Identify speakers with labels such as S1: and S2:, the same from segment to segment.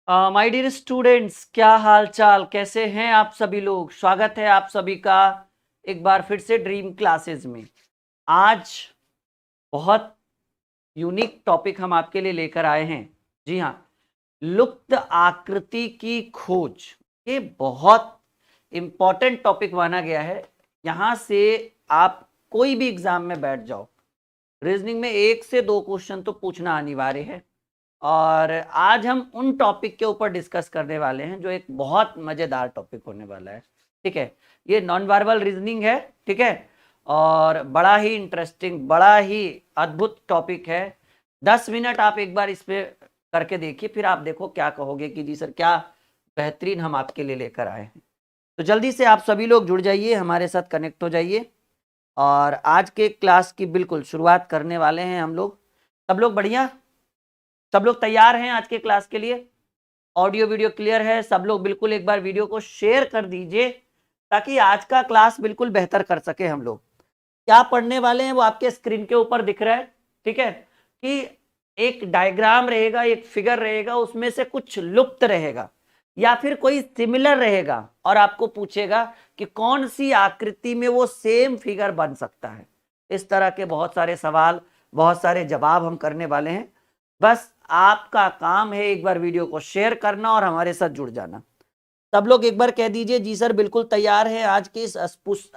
S1: My dear students, क्या हाल चाल, कैसे हैं आप सभी लोग। स्वागत है आप सभी का एक बार फिर से ड्रीम क्लासेस में। आज बहुत यूनिक टॉपिक हम आपके लिए लेकर आए हैं। जी हाँ, लुप्त आकृति की खोज। ये बहुत इंपॉर्टेंट टॉपिक माना गया है। यहाँ से आप कोई भी एग्जाम में बैठ जाओ, रीजनिंग में 1 से 2 क्वेश्चन तो पूछना अनिवार्य है। और आज हम उन टॉपिक के ऊपर डिस्कस करने वाले हैं जो एक बहुत मजेदार टॉपिक होने वाला है। ठीक है, ये नॉन वर्बल रीजनिंग है। ठीक है, और बड़ा ही इंटरेस्टिंग, बड़ा ही अद्भुत टॉपिक है। 10 मिनट आप एक बार इस पे करके देखिए, फिर आप देखो क्या कहोगे कि जी सर क्या बेहतरीन हम आपके लिए लेकर आए हैं। तो जल्दी से आप सभी लोग जुड़ जाइए, हमारे साथ कनेक्ट हो जाइए और आज के क्लास की बिल्कुल शुरुआत करने वाले हैं हम लोग। सब लोग बढ़िया, सब लोग तैयार हैं आज के क्लास के लिए। ऑडियो वीडियो क्लियर है? सब लोग बिल्कुल एक बार वीडियो को शेयर कर दीजिए ताकि आज का क्लास बिल्कुल बेहतर कर सके हम लोग। क्या पढ़ने वाले हैं वो आपके स्क्रीन के ऊपर दिख रहा है। ठीक है, कि एक डायग्राम रहेगा, एक फिगर रहेगा, उसमें से कुछ लुप्त रहेगा या फिर कोई सिमिलर रहेगा और आपको पूछेगा कि कौन सी आकृति में वो सेम फिगर बन सकता है। इस तरह के बहुत सारे सवाल, बहुत सारे जवाब हम करने वाले हैं। बस आपका काम है एक बार वीडियो को शेयर करना और हमारे साथ जुड़ जाना। सब लोग एक बार कह दीजिए जी सर बिल्कुल तैयार है आज की इस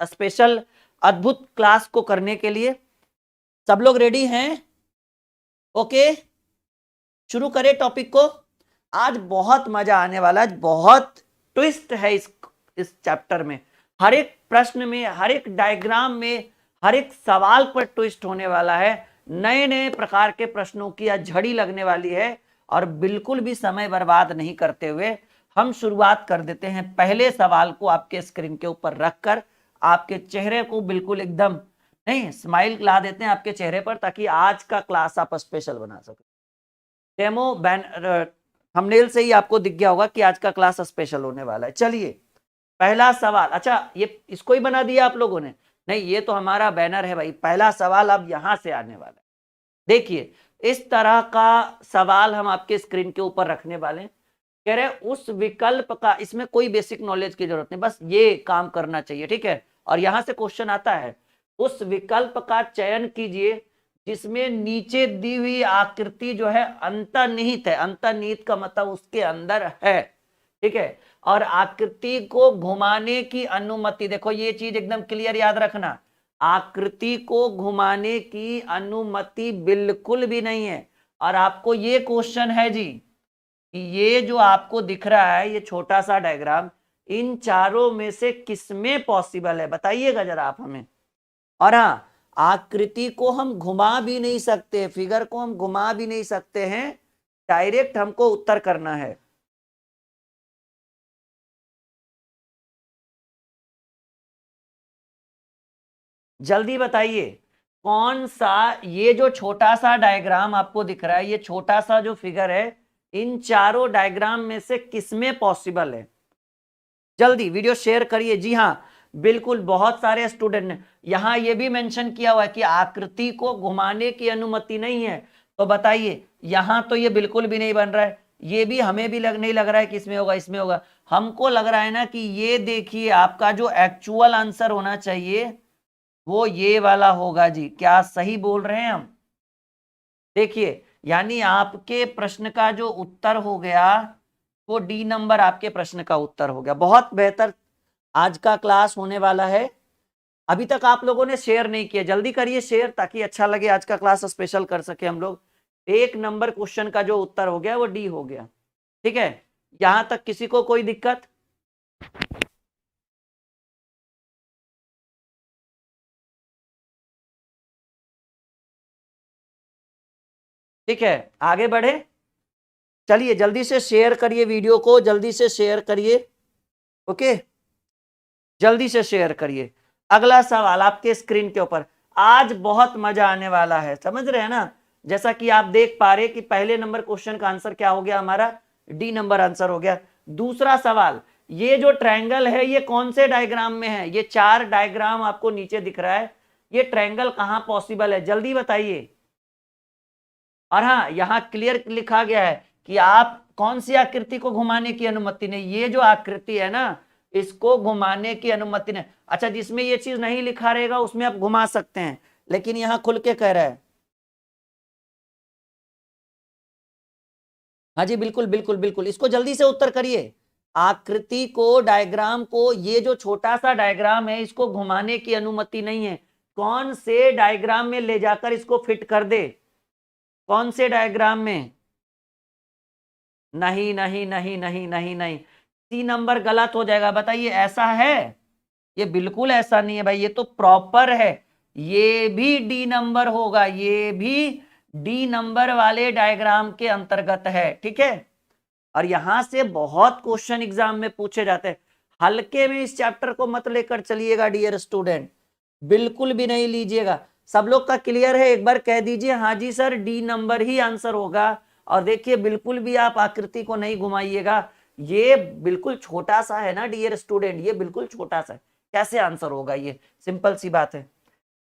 S1: स्पेशल अद्भुत क्लास को करने के लिए। सब लोग रेडी हैं? ओके, शुरू करें टॉपिक को। आज बहुत मजा आने वाला है, बहुत ट्विस्ट है इस चैप्टर में। हर एक प्रश्न में, हर एक डायग्राम में, हर एक सवाल पर ट्विस्ट होने वाला है। नए नए प्रकार के प्रश्नों की आज झड़ी लगने वाली है और बिल्कुल भी समय बर्बाद नहीं करते हुए हम शुरुआत कर देते हैं। पहले सवाल को आपके स्क्रीन के ऊपर रखकर आपके चेहरे को बिल्कुल एकदम नहीं स्माइल ला देते हैं आपके चेहरे पर, ताकि आज का क्लास आप स्पेशल बना सके। डेमो बैनर थंबनेल से ही आपको दिख गया होगा कि आज का क्लास स्पेशल होने वाला है। चलिए पहला सवाल, अच्छा ये इसको ही बना दिया आप लोगों ने? नहीं, ये तो हमारा बैनर है भाई। पहला सवाल अब यहां से आने वाला है। देखिए इस तरह का सवाल हम आपके स्क्रीन के ऊपर रखने वाले हैं। कह रहे उस विकल्प का, इसमें कोई बेसिक नॉलेज की जरूरत नहीं, बस ये काम करना चाहिए। ठीक है, और यहां से क्वेश्चन आता है, उस विकल्प का चयन कीजिए जिसमें नीचे दी हुई आकृति जो है अंतर्निहित है। अंतर्निहित का मतलब उसके अंदर है। ठीक है, और आकृति को घुमाने की अनुमति, देखो ये चीज एकदम क्लियर याद रखना, आकृति को घुमाने की अनुमति बिल्कुल भी नहीं है। और आपको ये क्वेश्चन है जी, ये जो आपको दिख रहा है ये छोटा सा डायग्राम, इन चारों में से किसमें पॉसिबल है बताइएगा जरा आप हमें। और हाँ, आकृति को हम घुमा भी नहीं सकते, फिगर को हम घुमा भी नहीं सकते हैं, डायरेक्ट हमको उत्तर करना है। जल्दी बताइए कौन सा, ये जो छोटा सा डायग्राम आपको दिख रहा है, ये छोटा सा जो फिगर है, इन चारों डायग्राम में से किसमें पॉसिबल है? जल्दी वीडियो शेयर करिए। जी हाँ बिल्कुल, बहुत सारे स्टूडेंट ने यहाँ ये भी मेंशन किया हुआ है कि आकृति को घुमाने की अनुमति नहीं है। तो बताइए, यहाँ तो ये बिल्कुल भी नहीं बन रहा है, ये भी हमें भी नहीं लग रहा है कि इसमें होगा, इसमें होगा। हमको लग रहा है ना कि ये देखिए आपका जो एक्चुअल आंसर होना चाहिए वो ये वाला होगा जी। क्या सही बोल रहे हैं हम? देखिए यानी आपके प्रश्न का जो उत्तर हो गया वो डी नंबर आपके प्रश्न का उत्तर हो गया। बहुत बेहतर आज का क्लास होने वाला है। अभी तक आप लोगों ने शेयर नहीं किया, जल्दी करिए शेयर ताकि अच्छा लगे, आज का क्लास स्पेशल कर सके हम लोग। 1 नंबर क्वेश्चन का जो उत्तर हो गया वो डी हो गया। ठीक है, यहां तक किसी को कोई दिक्कत? ठीक है, आगे बढ़े। चलिए जल्दी से शेयर करिए वीडियो को, जल्दी से शेयर करिए। ओके, जल्दी से शेयर करिए। अगला सवाल आपके स्क्रीन के ऊपर, आज बहुत मजा आने वाला है, समझ रहे हैं ना। जैसा कि आप देख पा रहे कि पहले नंबर क्वेश्चन का आंसर क्या हो गया हमारा, डी नंबर आंसर हो गया। दूसरा सवाल, ये जो ट्रायंगल है ये कौन से डायग्राम में है? ये 4 डायग्राम आपको नीचे दिख रहा है, ये ट्रायंगल कहां पॉसिबल है, जल्दी बताइए। और हाँ, यहां क्लियर लिखा गया है कि आप कौन सी आकृति को घुमाने की अनुमति नहीं? ये जो आकृति है ना, इसको घुमाने की अनुमति नहीं। अच्छा, जिसमें ये चीज नहीं लिखा रहेगा उसमें आप घुमा सकते हैं, लेकिन यहां खुल के कह रहा है। हाँ जी, बिल्कुल बिल्कुल बिल्कुल, इसको जल्दी से उत्तर करिए। आकृति को, डायग्राम को, ये जो छोटा सा डायग्राम है इसको घुमाने की अनुमति नहीं है। कौन से डायग्राम में ले जाकर इसको फिट कर दे? कौन से डायग्राम में? नहीं नहीं नहीं नहीं नहीं नहीं, सी नंबर गलत हो जाएगा। बताइए, ऐसा है? ये बिल्कुल ऐसा नहीं है भाई, ये तो प्रॉपर है। ये भी डी नंबर होगा, ये भी डी नंबर वाले डायग्राम के अंतर्गत है, ठीक है। और यहां से बहुत क्वेश्चन एग्जाम में पूछे जाते हैं। हल्के में इस चैप्टर को मत लेकर चलिएगा डियर स्टूडेंट, बिल्कुल भी नहीं लीजिएगा। सब लोग का क्लियर है? एक बार कह दीजिए हाँ जी सर, डी नंबर ही आंसर होगा। और देखिए, बिल्कुल भी आप आकृति को नहीं घुमाइएगा, ये बिल्कुल छोटा सा है ना डियर स्टूडेंट, ये बिल्कुल छोटा सा है, कैसे आंसर होगा? ये सिंपल सी बात है।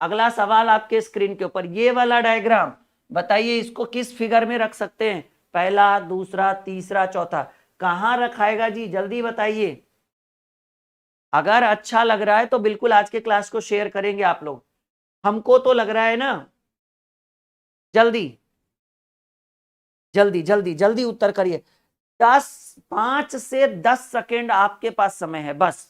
S1: अगला सवाल आपके स्क्रीन के ऊपर, ये वाला डायग्राम बताइए, इसको किस फिगर में रख सकते हैं? पहला, दूसरा, तीसरा, चौथा, कहां रखाएगा जी? जल्दी बताइए। अगर अच्छा लग रहा है तो बिल्कुल आज के क्लास को शेयर करेंगे आप लोग। हमको तो लग रहा है ना। जल्दी जल्दी जल्दी जल्दी उत्तर करिए। 5 से 10 सेकेंड आपके पास समय है बस।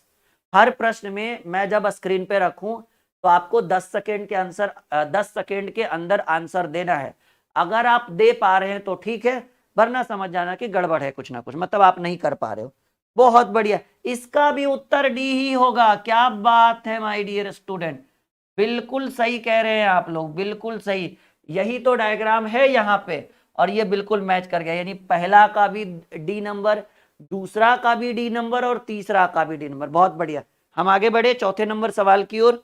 S1: हर प्रश्न में मैं जब स्क्रीन पे रखूं तो आपको 10 सेकेंड के आंसर 10 सेकेंड के अंदर आंसर देना है। अगर आप दे पा रहे हैं तो ठीक है, वरना समझ जाना कि गड़बड़ है कुछ ना कुछ, मतलब आप नहीं कर पा रहे हो। बहुत बढ़िया, इसका भी उत्तर डी ही होगा। क्या बात है माय डियर स्टूडेंट, बिल्कुल सही कह रहे हैं आप लोग, बिल्कुल सही। यही तो डायग्राम है यहाँ पे, और ये बिल्कुल मैच कर गया। यानी पहला का भी डी नंबर, दूसरा का भी डी नंबर, और तीसरा का भी डी नंबर। बहुत बढ़िया, हम आगे बढ़े चौथे नंबर सवाल की ओर।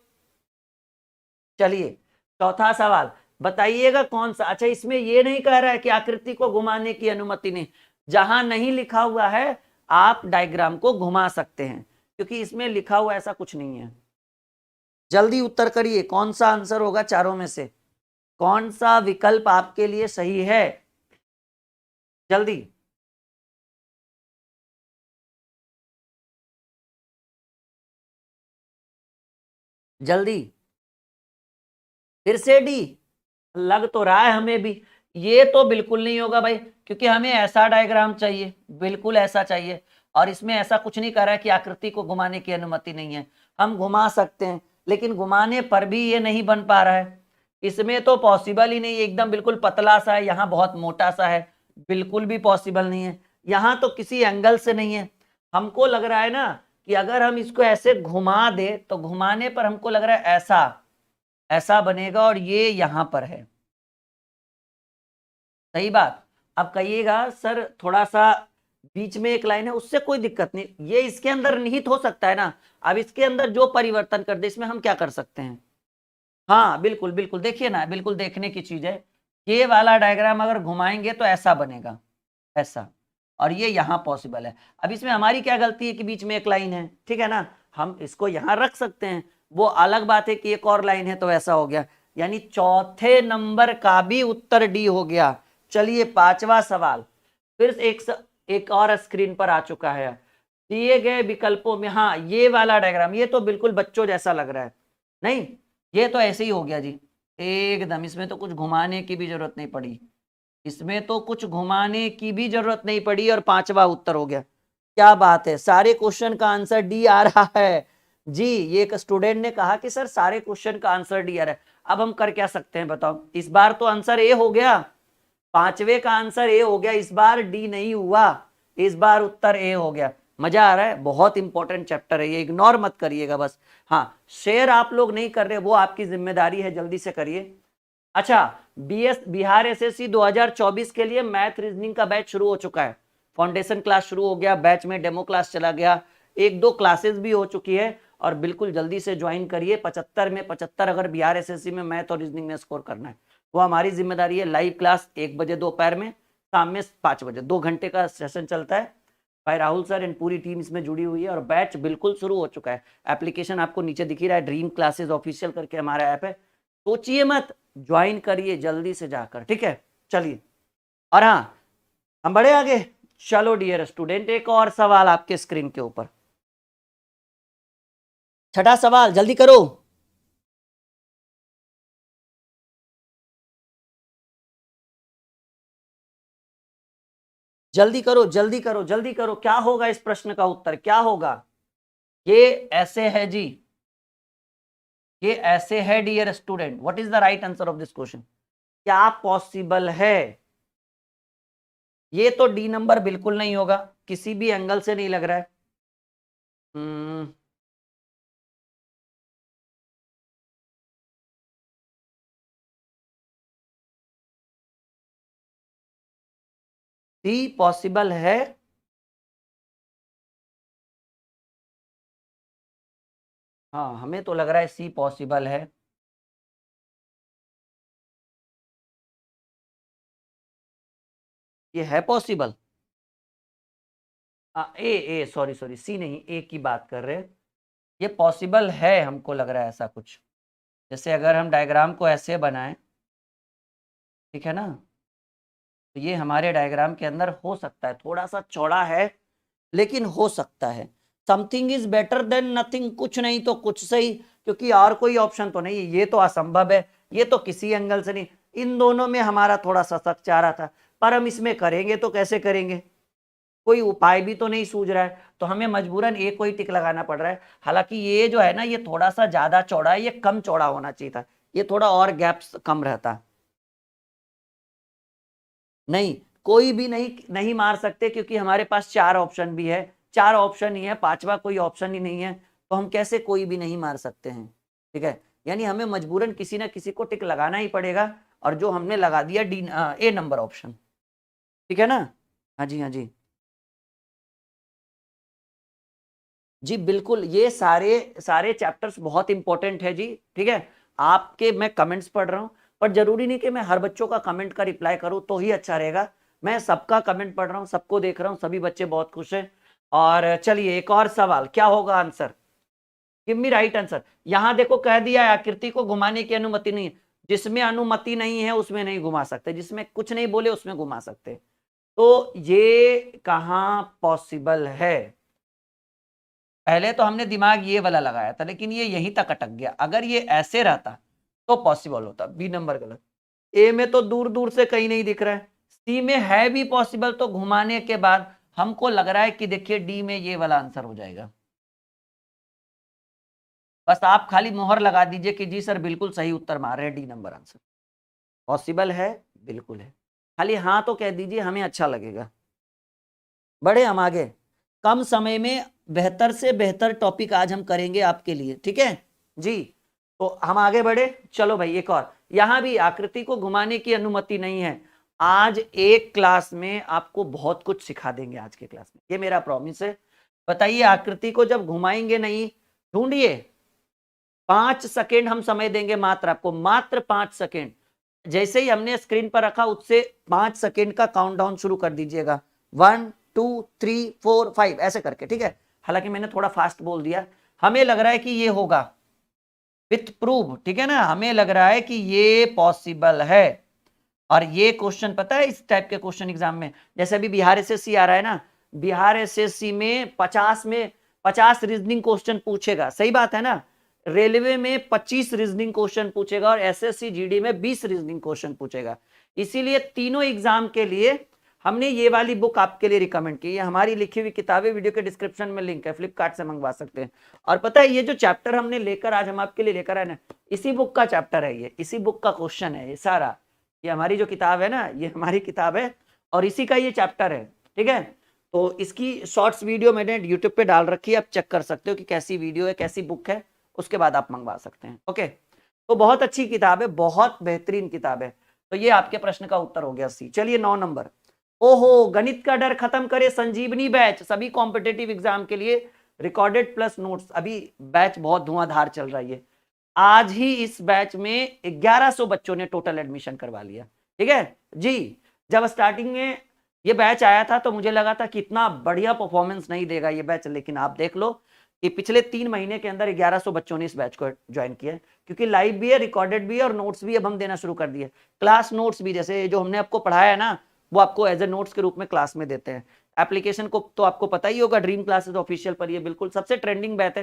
S1: चलिए, चौथा सवाल बताइएगा कौन सा। अच्छा, इसमें ये नहीं कह रहा है कि आकृति को घुमाने की अनुमति नहीं। जहां नहीं लिखा हुआ है आप डायग्राम को घुमा सकते हैं, क्योंकि इसमें लिखा हुआ ऐसा कुछ नहीं है। जल्दी उत्तर करिए, कौन सा आंसर होगा चारों में से? कौन सा विकल्प आपके लिए सही है? जल्दी जल्दी, फिर से डी? लग तो रहा है हमें भी ये तो बिल्कुल नहीं होगा भाई, क्योंकि हमें ऐसा डायग्राम चाहिए, बिल्कुल ऐसा चाहिए। और इसमें ऐसा कुछ नहीं कर रहा है कि आकृति को घुमाने की अनुमति नहीं है। हम घुमा सकते हैं, लेकिन घुमाने पर भी ये नहीं बन पा रहा है। इसमें तो पॉसिबल ही नहीं है, एकदम बिल्कुल पतला सा है, यहाँ बहुत मोटा सा है, बिल्कुल भी पॉसिबल नहीं है। यहाँ तो किसी एंगल से नहीं है। हमको लग रहा है ना कि अगर हम इसको ऐसे घुमा दे तो घुमाने पर हमको लग रहा है ऐसा ऐसा बनेगा, और ये यहां पर है। सही बात। अब कहिएगा सर थोड़ा सा बीच में एक लाइन है, उससे कोई दिक्कत नहीं, ये इसके अंदर निहित हो सकता है ना। अब इसके अंदर जो परिवर्तन कर दे, इसमें हम क्या कर सकते हैं? हाँ बिल्कुल बिल्कुल, देखिए ना, बिल्कुल देखने की चीज है। ये वाला डायग्राम अगर घुमाएंगे तो ऐसा बनेगा, ऐसा, और ये यहाँ पॉसिबल है। अब इसमें हमारी क्या गलती है कि बीच में एक लाइन है, ठीक है ना, हम इसको यहाँ रख सकते हैं। वो अलग बात है कि एक और लाइन है तो ऐसा हो गया। यानी चौथे नंबर का भी उत्तर डी हो गया। चलिए, पांचवा सवाल फिर एक और स्क्रीन पर आ चुका है। दिए गए विकल्पों में, हाँ ये वाला डायग्राम, ये तो बिल्कुल बच्चों जैसा लग रहा है। नहीं, ये तो ऐसे ही हो गया जी एकदम, इसमें तो कुछ घुमाने की भी जरूरत नहीं पड़ी, इसमें तो कुछ घुमाने की भी जरूरत नहीं पड़ी, और पांचवा उत्तर हो गया। क्या बात है, सारे क्वेश्चन का आंसर डी आ रहा है जी। ये एक स्टूडेंट ने कहा कि सर सारे क्वेश्चन का आंसर डी आ रहा है। अब हम कर क्या सकते हैं बताओ? इस बार तो आंसर ए हो गया, पांचवे का आंसर ए हो गया, इस बार डी नहीं हुआ, इस बार उत्तर ए हो गया। मजा आ रहा है, बहुत इंपॉर्टेंट चैप्टर है ये, इग्नोर मत करिएगा बस। हाँ, शेयर आप लोग नहीं कर रहे, वो आपकी जिम्मेदारी है, जल्दी से करिए। अच्छा, बिहार एसएससी 2024 के लिए मैथ रीजनिंग का बैच शुरू हो चुका है। फाउंडेशन क्लास शुरू हो गया, बैच में डेमो क्लास चला गया, 1-2 क्लासेस भी हो चुकी है, और बिल्कुल जल्दी से ज्वाइन करिए। 75 में 75 अगर बिहार एसएससी में मैथ और रीजनिंग में स्कोर करना है, वो हमारी जिम्मेदारी है। लाइव क्लास 1 बजे दोपहर में, शाम में 5 बजे, 2 घंटे का सेशन चलता है। भाई राहुल सर एंड पूरी टीम इसमें जुड़ी हुई है, और बैच बिल्कुल शुरू हो चुका है। एप्लीकेशन आपको नीचे दिख ही रहा है, ड्रीम क्लासेस ऑफिशियल करके हमारा ऐप है, सोचिए मत, ज्वाइन करिए जल्दी से जाकर, ठीक है। चलिए, और हाँ, हम बढ़े आगे। चलो डियर स्टूडेंट, एक और सवाल आपके स्क्रीन के ऊपर, छठा सवाल, जल्दी करो। जल्दी करो जल्दी करो जल्दी करो, क्या होगा इस प्रश्न का उत्तर, क्या होगा? ये ऐसे है जी, ये ऐसे है dear student. What is the right answer of this question? क्या पॉसिबल है? ये तो डी नंबर बिल्कुल नहीं होगा, किसी भी एंगल से नहीं लग रहा है। सी पॉसिबल है। हाँ, हमें तो लग रहा है सी पॉसिबल है। ये है पॉसिबल। ए ए सॉरी सॉरी, सी नहीं, ए की बात कर रहे हैं। ये पॉसिबल है, हमको लग रहा है ऐसा कुछ। जैसे अगर हम डायग्राम को ऐसे बनाएं, ठीक है ना, तो ये हमारे डायग्राम के अंदर हो सकता है, थोड़ा सा चौड़ा है लेकिन हो सकता है। Something is better than nothing, कुछ नहीं तो कुछ सही, क्योंकि और कोई ऑप्शन तो नहीं, ये तो असंभव है, ये तो किसी एंगल से नहीं। इन दोनों में हमारा थोड़ा सा शक चाह रहा था, पर हम इसमें करेंगे तो कैसे करेंगे, कोई उपाय भी तो नहीं सूझ रहा है, तो हमें मजबूरन एक कोई टिक लगाना पड़ रहा है। हालांकि ये जो है ना, ये थोड़ा सा ज्यादा चौड़ा है, ये कम चौड़ा होना चाहिए था, ये थोड़ा और गैप्स कम रहता। नहीं, कोई भी नहीं नहीं मार सकते, क्योंकि हमारे पास चार ऑप्शन भी है, चार ऑप्शन ही है, पांचवा कोई ऑप्शन ही नहीं है, तो हम कैसे कोई भी नहीं मार सकते हैं। ठीक है, यानी हमें मजबूरन किसी ना किसी को टिक लगाना ही पड़ेगा, और जो हमने लगा दिया डी ए नंबर ऑप्शन। ठीक है ना? हाँ जी हाँ जी जी, बिल्कुल, ये सारे सारे चैप्टर्स बहुत इंपॉर्टेंट है जी। ठीक है, आपके मैं कमेंट्स पढ़ रहा हूँ, पर जरूरी नहीं कि मैं हर बच्चों का कमेंट का रिप्लाई करूँ तो ही अच्छा रहेगा। मैं सबका कमेंट पढ़ रहा हूँ, सबको देख रहा हूँ, सभी बच्चे बहुत खुश हैं। और चलिए एक और सवाल, क्या होगा answer? Give me right answer. यहां देखो कह दिया है आकृति को घुमाने की अनुमति नहीं है। जिसमें अनुमति नहीं है उसमें नहीं घुमा सकते, जिसमें कुछ नहीं बोले उसमें घुमा सकते। तो ये कहां पॉसिबल है? पहले तो हमने दिमाग ये वाला लगाया था, लेकिन ये यहीं तक अटक गया। अगर ये ऐसे रहता तो पॉसिबल होता। बी नंबर गलत। ए में तो दूर दूर से कहीं नहीं दिख रहा है, सी में है भी पॉसिबल, तो घुमाने के बाद हमको लग रहा है कि देखिए डी में ये वाला आंसर हो जाएगा। बस आप खाली मोहर लगा दीजिए कि जी सर बिल्कुल सही उत्तर मार रहे हैं, डी नंबर आंसर पॉसिबल है, बिल्कुल है। खाली हाँ तो कह दीजिए, हमें अच्छा लगेगा। बढ़े हम आगे, कम समय में बेहतर से बेहतर टॉपिक आज हम करेंगे आपके लिए, ठीक है जी। तो हम आगे बढ़े, चलो भाई एक और। यहां भी आकृति को घुमाने की अनुमति नहीं है। आज एक क्लास में आपको बहुत कुछ सिखा देंगे, आज के क्लास में, ये मेरा प्रॉमिस है। बताइए, आकृति को जब घुमाएंगे नहीं, ढूंढिए, 5 सेकेंड हम समय देंगे मात्र आपको, मात्र 5 सेकेंड। जैसे ही हमने स्क्रीन पर रखा उससे 5 सेकेंड का काउंटडाउन शुरू कर दीजिएगा, 1 2 3 4 5 ऐसे करके, ठीक है। हालांकि मैंने थोड़ा फास्ट बोल दिया, हमें लग रहा है कि ये होगा विथ प्रूफ, ठीक है ना, हमें लग रहा है कि ये पॉसिबल है। और ये क्वेश्चन पता है, इस टाइप के क्वेश्चन एग्जाम में, जैसे अभी बिहार एसएससी आ रहा है ना, बिहार एसएससी में 50 रीजनिंग क्वेश्चन पूछेगा, सही बात है ना। रेलवे में 25 रीजनिंग क्वेश्चन पूछेगा, और एसएससी जीडी में 20 रीजनिंग क्वेश्चन पूछेगा। इसीलिए तीनों एग्जाम के लिए हमने ये वाली बुक आपके लिए रिकमेंड की है। हमारी लिखी हुई किताबें वीडियो के डिस्क्रिप्शन में लिंक है, फ्लिपकार्ट से मंगवा सकते हैं। और पता है, ये जो चैप्टर हमने लेकर आज हम आपके लिए लेकर आए ना, इसी बुक का चैप्टर है ये, इसी बुक का क्वेश्चन है ये सारा। ये हमारी जो किताब है ना, ये हमारी किताब है और इसी का ये चैप्टर है, ठीक है। तो इसकी शॉर्ट्स वीडियो मैंने यूट्यूब पे डाल रखी है, आप चेक कर सकते हो कि कैसी वीडियो है, कैसी बुक है, उसके बाद आप मंगवा सकते हैं। ओके, तो बहुत अच्छी किताब है, बहुत बेहतरीन किताब है। तो ये आपके प्रश्न का उत्तर हो गया सी। चलिए 9 नंबर, ओहो, गणित का डर खत्म करे संजीवनी बैच, सभी कॉम्पिटेटिव एग्जाम के लिए रिकॉर्डेड प्लस नोट्स। अभी बैच बहुत धुआंधार चल रही है। आज ही इस बैच में 1100 बच्चों ने टोटल एडमिशन करवा लिया, ठीक है जी। जब स्टार्टिंग में ये बैच आया था तो मुझे लगा था कि इतना बढ़िया परफॉर्मेंस नहीं देगा ये बैच, लेकिन आप देख लो कि पिछले 3 महीने के अंदर 1100 बच्चों ने इस बैच को ज्वाइन किया, क्योंकि लाइव भी है, रिकॉर्डेड भी है, और नोट्स भी अब हम देना शुरू कर दिए। क्लास नोट्स भी, जैसे जो हमने आपको पढ़ाया है ना, वो आपको एज ए नोट्स के रूप में क्लास में देते हैं। एप्लीकेशन को तो आपको पता ही होगा, ड्रीम क्लासेस ऑफिशियल पर ये बिल्कुल सबसे ट्रेंडिंग बैच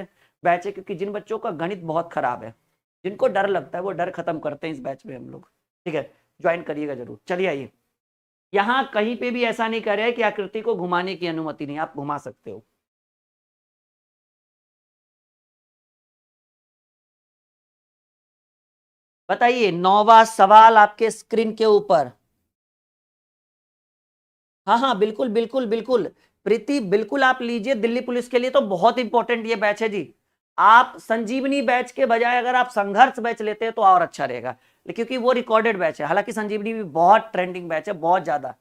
S1: है क्योंकि जिन बच्चों का गणित बहुत खराब है, जिनको डर लगता है, वो डर खत्म करते हैं इस बैच में हम लोग। ठीक है, ज्वाइन करिएगा जरूर। चलिए आइए, यहां कहीं पे भी ऐसा नहीं कर रहे कि आकृति को घुमाने की अनुमति नहीं, आप घुमा सकते हो। बताइए, 9वां सवाल आपके स्क्रीन के ऊपर। हाँ हाँ, बिल्कुल बिल्कुल बिल्कुल प्रीति, बिल्कुल आप लीजिए। दिल्ली पुलिस के लिए तो बहुत इंपॉर्टेंट ये बैच है जी। आप संजीवनी बैच के बजाय अगर आप संघर्ष बैच लेते हैं तो और अच्छा रहेगा, क्योंकि वो रिकॉर्डेड बैच है। हालांकि संजीवनी भी बहुत ट्रेंडिंग बैच है, बहुत ज्यादा।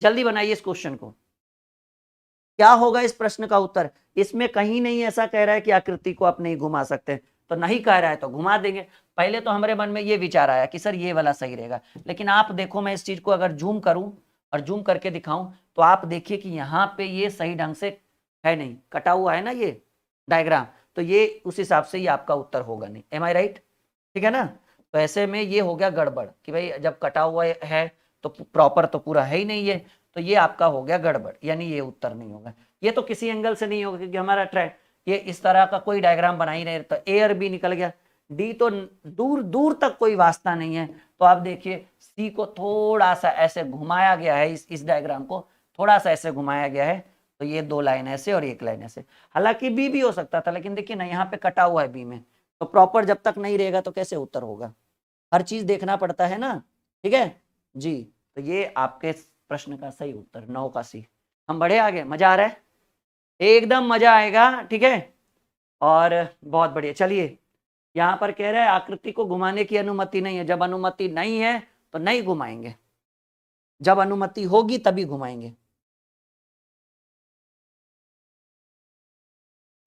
S1: जल्दी बनाइए इस क्वेश्चन को। क्या होगा इस प्रश्न का उत्तर? इसमें कहीं नहीं ऐसा कह रहा है कि आकृति को आप नहीं घुमा सकते, तो नहीं कह रहा है तो घुमा देंगे। पहले तो हमारे मन में ये विचार आया कि सर ये वाला सही रहेगा, लेकिन आप देखो, मैं इस चीज को अगर जूम करूं और जूम करके दिखाऊं तो आप देखिए कि यहाँ पे ये सही ढंग से है नहीं, कटा हुआ है ना ये डायग्राम, तो ये उस हिसाब से ही आपका उत्तर होगा नहीं। एम आई राइट? ठीक है ना? तो ऐसे में ये हो गया गड़बड़ कि भाई जब कटा हुआ है तो प्रॉपर तो पूरा है ही नहीं है, तो ये आपका हो गया गड़बड़, यानी ये उत्तर नहीं होगा। ये तो किसी एंगल से नहीं होगा क्योंकि हमारा ट्रैक ये इस तरह का कोई डायग्राम बना ही नहीं, तो ए और बी निकल गया। डी तो दूर दूर तक कोई वास्ता नहीं है, तो आप देखिए सी को थोड़ा सा ऐसे घुमाया गया है, इस डायग्राम को थोड़ा सा ऐसे घुमाया गया है, तो ये 2 लाइन ऐसे और 1 लाइन ऐसे। हालांकि बी भी हो सकता था, लेकिन देखिए ना यहाँ पे कटा हुआ है बी में, तो प्रॉपर जब तक नहीं रहेगा तो कैसे उत्तर होगा? हर चीज देखना पड़ता है ना। ठीक है जी, तो ये आपके प्रश्न का सही उत्तर 9 का सी। हम बढ़े आगे, मजा आ रहा है? एकदम मजा आएगा। ठीक है, और बहुत बढ़िया। चलिए, यहां पर कह रहा है आकृति को घुमाने की अनुमति नहीं है। जब अनुमति नहीं है तो नहीं घुमाएंगे, जब अनुमति होगी तभी घुमाएंगे।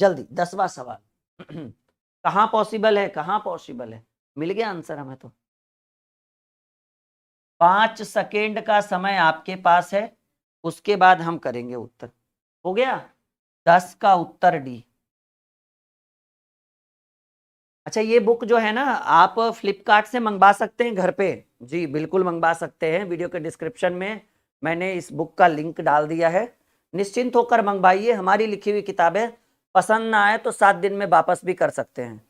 S1: जल्दी 10वां सवाल। कहां पॉसिबल है, कहां पॉसिबल है? मिल गया आंसर हमें तो। 5 सेकेंड का समय आपके पास है, उसके बाद हम करेंगे उत्तर। हो गया? 10 का उत्तर डी। अच्छा, ये बुक जो है ना, आप फ्लिपकार्ट से मंगवा सकते हैं घर पे। जी बिल्कुल मंगवा सकते हैं, वीडियो के डिस्क्रिप्शन में मैंने इस बुक का लिंक डाल दिया है। निश्चिंत होकर मंगवाइए, हमारी लिखी हुई किताब है। पसंद ना आए तो 7 दिन में वापस भी कर सकते हैं।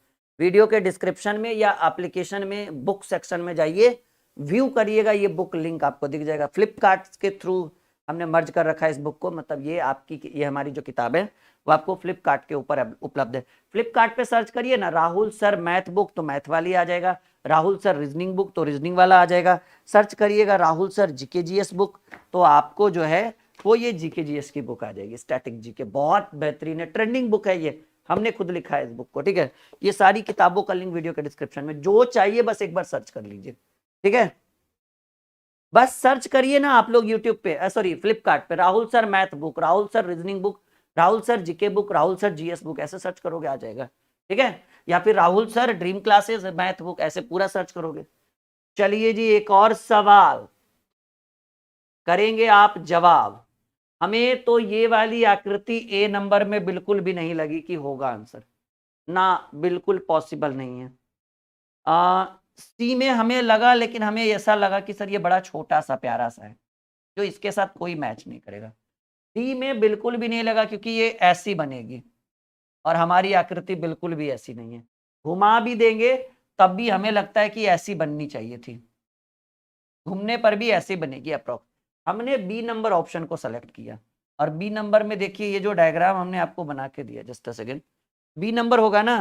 S1: वीडियो के डिस्क्रिप्शन में या एप्लीकेशन में बुक सेक्शन में जाइए, व्यू करिएगा, ये बुक लिंक आपको दिख जाएगा। फ्लिपकार्ट के थ्रू हमने मर्ज कर रखा है इस बुक को, मतलब ये हमारी जो किताब है वो आपको फ्लिपकार्ट के ऊपर उपलब्ध है। फ्लिपकार्ट पे सर्च करिए ना राहुल सर मैथ बुक, तो मैथ वाली आ जाएगा। राहुल सर रीजनिंग बुक, तो रीजनिंग वाला आ जाएगा। सर्च करिएगा Rahul sir GK GS book, तो आपको जो है वो ये जीके जीएस की बुक आ जाएगी। स्टैटिक जीके बहुत बेहतरीन है, ट्रेंडिंग बुक है ये, हमने खुद लिखा है इस बुक को। ठीक है, ये सारी किताबों का लिंक वीडियो के डिस्क्रिप्शन में, जो चाहिए बस एक बार सर्च कर लीजिए। ठीक है, बस सर्च करिए ना आप लोग यूट्यूब पे, सॉरी फ्लिपकार्ट पे, Rahul sir math book, Rahul sir reasoning book, Rahul sir GK book, Rahul sir GS book, ऐसे सर्च करोगे आ जाएगा। ठीक है, या फिर Rahul sir dream classes math book, ऐसे पूरा सर्च करोगे। चलिए जी, एक और सवाल करेंगे आप जवाब। हमें तो ये वाली आकृति ए नंबर में बिल्कुल भी नहीं लगी कि होगा आंसर ना, बिल्कुल पॉसिबल नहीं है। सी में हमें लगा, लेकिन हमें ऐसा लगा कि सर ये बड़ा छोटा सा प्यारा सा है जो इसके साथ कोई मैच नहीं करेगा। डी में बिल्कुल भी नहीं लगा क्योंकि ये ऐसी बनेगी और हमारी आकृति बिल्कुल भी ऐसी नहीं है। घुमा भी देंगे तब भी हमें लगता है कि ऐसी बननी चाहिए थी, घूमने पर भी ऐसे बनेगी अप्रोक्स। हमने बी नंबर ऑप्शन को सेलेक्ट किया, और बी नंबर में देखिए ये जो डायग्राम हमने आपको बना के दिया, just a second, B number होगा ना?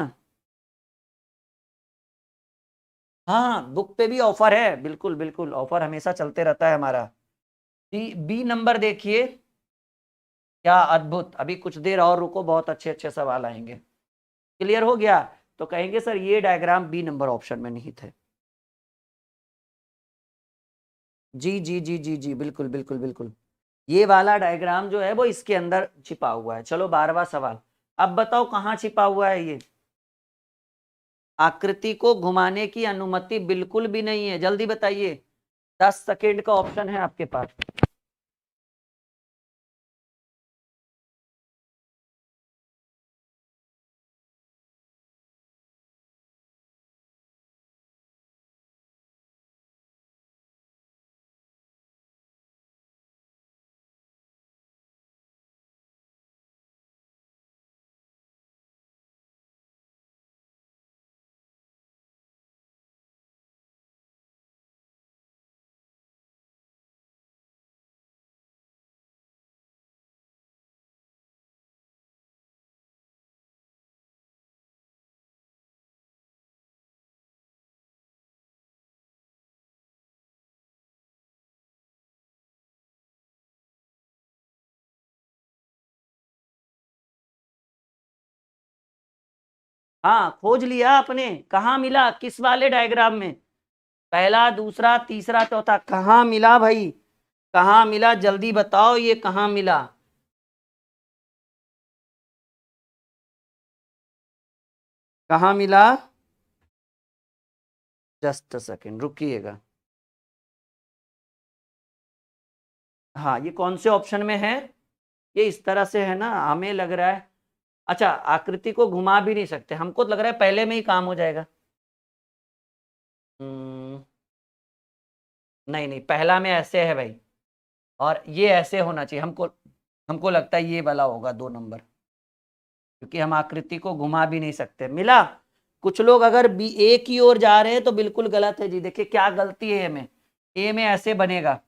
S1: हाँ, बुक पे भी ऑफर है, बिल्कुल बिल्कुल ऑफर हमेशा चलते रहता है हमारा। बी नंबर देखिए, क्या अद्भुत। अभी कुछ देर और रुको, बहुत अच्छे अच्छे सवाल आएंगे। क्लियर हो गया? तो कहेंगे सर ये डायग्राम बी नंबर ऑप्शन में नहीं थे। जी जी जी जी जी, बिल्कुल बिल्कुल बिल्कुल, ये वाला डायग्राम जो है वो इसके अंदर छिपा हुआ है। चलो 12वां सवाल, अब बताओ कहाँ छिपा हुआ है ये? आकृति को घुमाने की अनुमति बिल्कुल भी नहीं है, जल्दी बताइए। 10 सेकेंड का ऑप्शन है आपके पास। हाँ, खोज लिया आपने, कहाँ मिला, किस वाले डायग्राम में? पहला, दूसरा, तीसरा, चौथा, कहाँ मिला भाई? कहाँ मिला, जल्दी बताओ, ये कहाँ मिला? कहाँ मिला? जस्ट अ सेकेंड, रुकिएगा। हाँ, ये कौन से ऑप्शन में है? ये इस तरह से है ना, हमें लग रहा है। अच्छा, आकृति को घुमा भी नहीं सकते, हमको तो लग रहा है पहले में ही काम हो जाएगा। नहीं नहीं, पहला में ऐसे है भाई, और ये ऐसे होना चाहिए। हमको हमको लगता है ये वाला होगा 2 नंबर, क्योंकि हम आकृति को घुमा भी नहीं सकते। मिला? कुछ लोग अगर बी ए की ओर जा रहे हैं तो बिल्कुल गलत है जी। देखिए क्या गलती है ए में ऐसे बनेगा,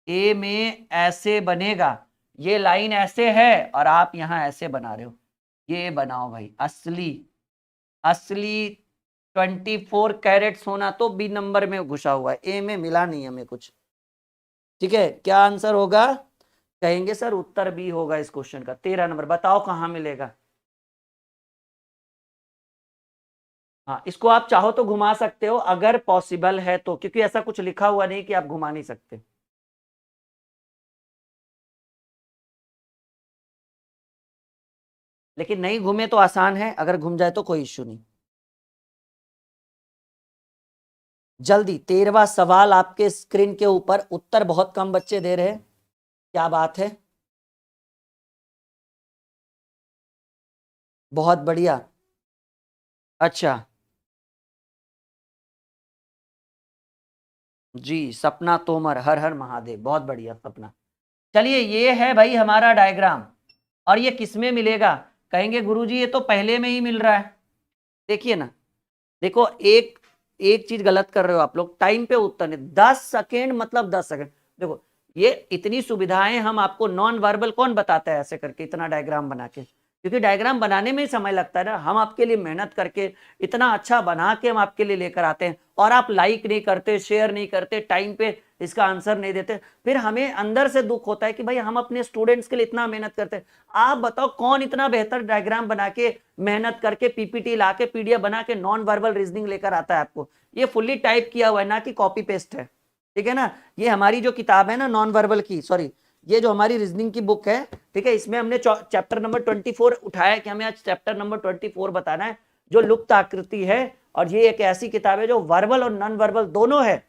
S1: ए में ऐसे बनेगा, ये लाइन ऐसे है और आप यहां ऐसे बना रहे हो। ये बनाओ भाई, असली असली 24 कैरेट सोना तो बी नंबर में घुसा हुआ है, ए में मिला नहीं हमें कुछ। ठीक है, क्या आंसर होगा? कहेंगे सर उत्तर बी होगा इस क्वेश्चन का। 13 नंबर, बताओ कहां मिलेगा? हाँ, इसको आप चाहो तो घुमा सकते हो अगर पॉसिबल है तो, क्योंकि ऐसा कुछ लिखा हुआ नहीं कि आप घुमा नहीं सकते। लेकिन नहीं घूमे तो आसान है, अगर घूम जाए तो कोई इश्यू नहीं। जल्दी, 13वां सवाल आपके स्क्रीन के ऊपर। उत्तर बहुत कम बच्चे दे रहे हैं, क्या बात है? बहुत बढ़िया। अच्छा जी, सपना तोमर, हर हर महादेव, बहुत बढ़िया सपना। चलिए, ये है भाई हमारा डायग्राम, और ये किसमें मिलेगा? कहेंगे गुरुजी ये तो पहले में ही मिल रहा है। देखिए ना, देखो, एक एक चीज गलत कर रहे हो आप लोग, टाइम पे उत्तर नहीं। 10 सेकेंड मतलब 10 सेकेंड। देखो, ये इतनी सुविधाएं हम आपको नॉन वर्बल कौन बताता है ऐसे करके, इतना डायग्राम बना के? क्योंकि डायग्राम बनाने में ही समय लगता है ना, हम आपके लिए मेहनत करके इतना अच्छा बना के हम आपके लिए लेकर आते हैं, और आप लाइक नहीं करते, शेयर नहीं करते, टाइम पे इसका आंसर नहीं देते, फिर हमें अंदर से दुख होता है कि भाई हम अपने स्टूडेंट्स के लिए इतना मेहनत करते हैं। आप बताओ कौन इतना बेहतर डायग्राम बना के, मेहनत करके, पीपीटी ला के, पीडीएफ बना के नॉन वर्बल रीजनिंग लेकर आता है आपको? ये फुल्ली टाइप किया हुआ है, ना कि कॉपी पेस्ट है। ठीक है ना? ये हमारी जो किताब है ना नॉन वर्बल की, सॉरी, ये जो हमारी रीजनिंग की बुक है, ठीक है, इसमें हमने चैप्टर नंबर 24 उठाया कि हमें आज चैप्टर नंबर 24 बताना है, जो लुप्त आकृति है। और ये एक ऐसी किताब है जो वर्बल और नॉन वर्बल दोनों है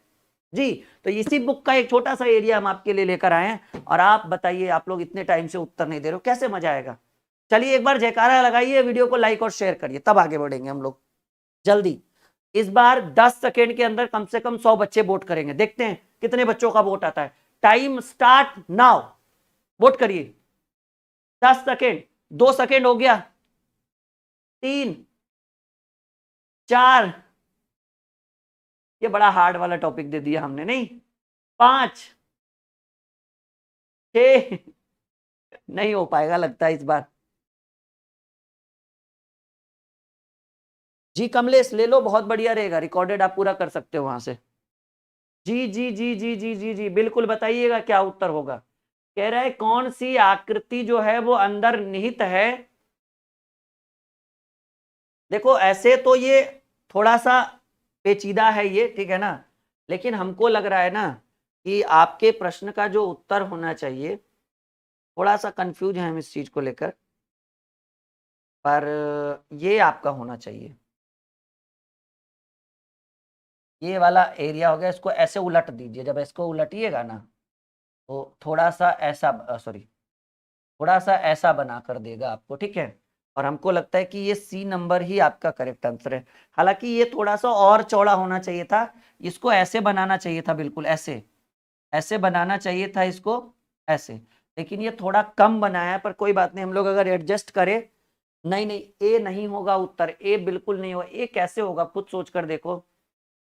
S1: जी। तो इसी बुक का एक छोटा सा एरिया हम आपके लिए लेकर आए हैं, और आप बताइए, आप लोग इतने टाइम से उत्तर नहीं दे रहे हो, कैसे मजा आएगा? चलिए एक बार जयकारा लगाइए, वीडियो को लाइक और शेयर करिए, तब आगे बढ़ेंगे हम लोग। जल्दी, इस बार 10 सेकेंड के अंदर कम से कम 100 बच्चे वोट करेंगे, देखते हैं कितने बच्चों का वोट आता है। टाइम स्टार्ट नाउ, वोट करिए। 10 सेकेंड, 2 सेकेंड हो गया, 3, 4, ये बड़ा हार्ड वाला टॉपिक दे दिया हमने, नहीं? 5, 6, नहीं हो पाएगा लगता है इस बार। जी कमलेश ले लो, बहुत बढ़िया रहेगा, रिकॉर्डेड आप पूरा कर सकते हो वहां से। जी जी जी जी जी जी जी, बिल्कुल बताइएगा क्या उत्तर होगा। कह रहा है कौन सी आकृति जो है वो अंदर निहित है? देखो, ऐसे तो ये थोड़ा सा पेचीदा है ये, ठीक है ना, लेकिन हमको लग रहा है ना कि आपके प्रश्न का जो उत्तर होना चाहिए, थोड़ा सा कंफ्यूज है हम इस चीज को लेकर, पर ये आपका होना चाहिए। ये वाला एरिया हो गया, इसको ऐसे उलट दीजिए, जब इसको उलटिएगा ना तो थोड़ा सा ऐसा, सॉरी, थोड़ा सा ऐसा बना कर देगा आपको, ठीक है। और हमको लगता है कि ये सी नंबर ही आपका करेक्ट आंसर है। हालांकि ये थोड़ा सा और चौड़ा होना चाहिए था, इसको ऐसे बनाना चाहिए था, बिल्कुल ऐसे, ऐसे बनाना चाहिए था इसको, ऐसे। लेकिन ये थोड़ा कम बनाया है, पर कोई बात नहीं, हम लोग अगर एडजस्ट करें। नहीं नहीं, ए नहीं होगा उत्तर, ए बिल्कुल नहीं होगा। ए कैसे होगा, खुद सोच कर देखो,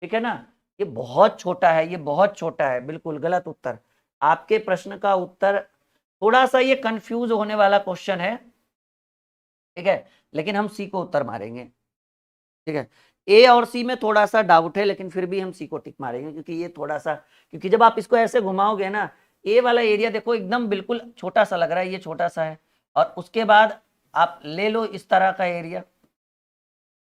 S1: ठीक है ना? ये बहुत छोटा है, ये बहुत छोटा है, बिल्कुल गलत उत्तर। आपके प्रश्न का उत्तर, थोड़ा सा ये कंफ्यूज होने वाला क्वेश्चन है, ठीक है, लेकिन हम सी को उत्तर मारेंगे। ठीक है, ए और सी में थोड़ा सा डाउट है, लेकिन फिर भी हम सी को टिक मारेंगे, क्योंकि ये थोड़ा सा, क्योंकि जब आप इसको ऐसे घुमाओगे ना, ए वाला एरिया देखो एकदम बिल्कुल छोटा सा लग रहा है, ये छोटा सा है, और उसके बाद आप ले लो इस तरह का एरिया,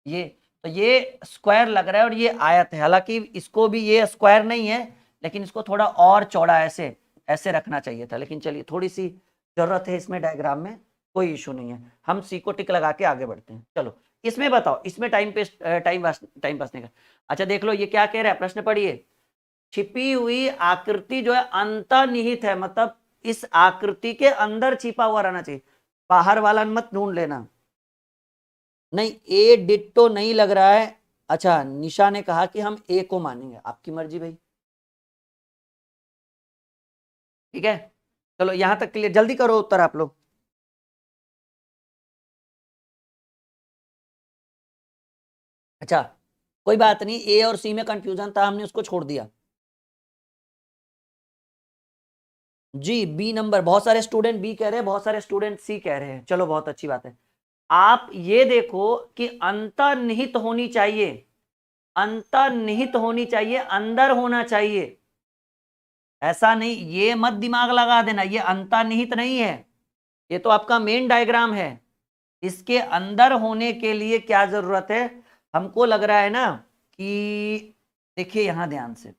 S1: ये तो ये स्क्वायर लग रहा है और ये आयत है, हालांकि इसको भी ये स्क्वायर नहीं है, लेकिन इसको थोड़ा और चौड़ा ऐसे ऐसे रखना चाहिए था। लेकिन चलिए थोड़ी सी जरूरत है इसमें डायग्राम में, कोई इशू नहीं है, हम सी को टिक लगा के आगे बढ़ते हैं। चलो इसमें बताओ, इसमें टाइम पास नहीं कर। अच्छा देख लो ये क्या कह रहा है, प्रश्न पढ़िए। छिपी हुई आकृति जो है अंतर्निहित है, मतलब इस आकृति के अंदर छिपा हुआ रहना चाहिए, बाहर वाला मत ढूंढ लेना। नहीं ए डिट्टो नहीं लग रहा है। अच्छा निशा ने कहा कि हम ए को मानेंगे, आपकी मर्जी भाई, ठीक है। चलो यहां तक क्लियर, जल्दी करो उत्तर आप लोग। अच्छा कोई बात नहीं, ए और सी में कंफ्यूजन था, हमने उसको छोड़ दिया। जी बी नंबर, बहुत सारे स्टूडेंट बी कह रहे हैं, बहुत सारे स्टूडेंट सी कह रहे हैं, चलो बहुत अच्छी बात है। आप ये देखो कि अंतर्निहित होनी चाहिए, अंतर्निहित होनी चाहिए, अंदर होना चाहिए, ऐसा नहीं, ये मत दिमाग लगा देना, ये अंतर्निहित नहीं है, ये तो आपका मेन डायग्राम है। इसके अंदर होने के लिए क्या जरूरत है, हमको लग रहा है ना कि देखिए यहां ध्यान से,